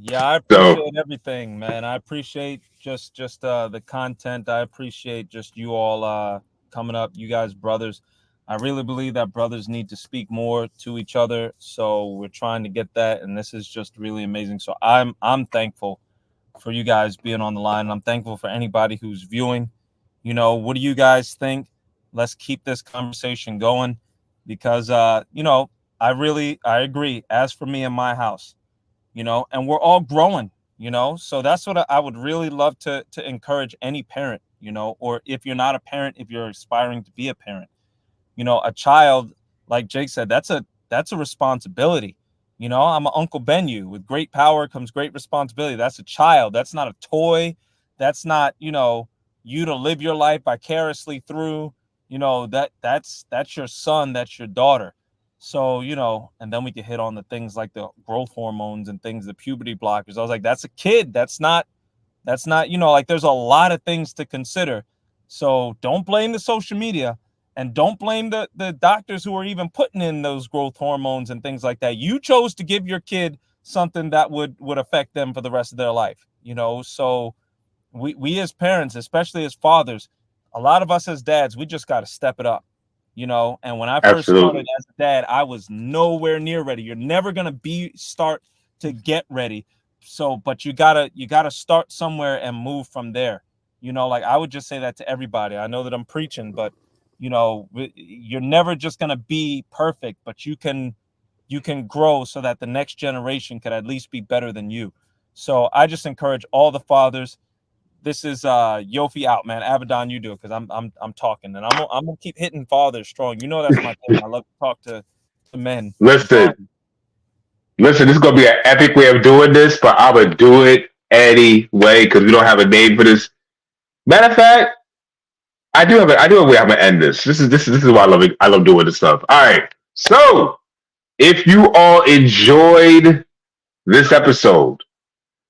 Yeah, I appreciate everything, man. I appreciate just the content. I appreciate just you all coming up, you guys, brothers. I really believe that brothers need to speak more to each other. So we're trying to get that, and this is just really amazing. So I'm thankful for you guys being on the line. I'm thankful for anybody who's viewing. You know, what do you guys think? Let's keep this conversation going because you know, I agree. As for me and my house, you know, and we're all growing, you know, so that's what I would really love to encourage any parent, you know, or if you're not a parent, if you're aspiring to be a parent, you know, a child, like Jake said, that's a responsibility. You know, I'm an Uncle Benyu. With great power comes great responsibility. That's a child. That's not a toy. That's not, you know, you to live your life vicariously through, you know, that's your son, that's your daughter. So, you know, and then we can hit on the things like the growth hormones and things, the puberty blockers. I was like, that's a kid. That's not, you know, like there's a lot of things to consider. So don't blame the social media and don't blame the doctors who are even putting in those growth hormones and things like that. You chose to give your kid something that would affect them for the rest of their life, you know? So we as parents, especially as fathers, a lot of us as dads, we just got to step it up. You know, and when I first started as a dad, I was nowhere near ready. You're never gonna start to get ready. So, but you gotta start somewhere and move from there. You know, like I would just say that to everybody. I know that I'm preaching, but you know, you're never just gonna be perfect, but you can grow so that the next generation could at least be better than you. So I just encourage all the fathers. This is Yofi out, man. Abaddon, you do it because I'm talking and I'm gonna keep hitting fathers strong. You know that's my thing. I love to talk to men. Listen, this is gonna be an epic way of doing this, but I would do it anyway because we don't have a name for this. Matter of fact, I do have a way I'm gonna end this. This is why I love it. I love doing this stuff. All right, so if you all enjoyed this episode.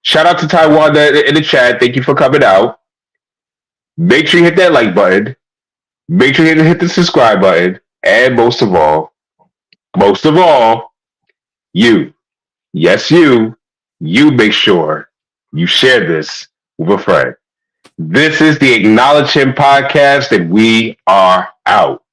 Shout out to Taiwan in the chat. Thank you for coming out. Make sure you hit that like button. Make sure you hit the subscribe button. And most of all, you, yes, you make sure you share this with a friend. This is the Acknowledge Him podcast, and we are out.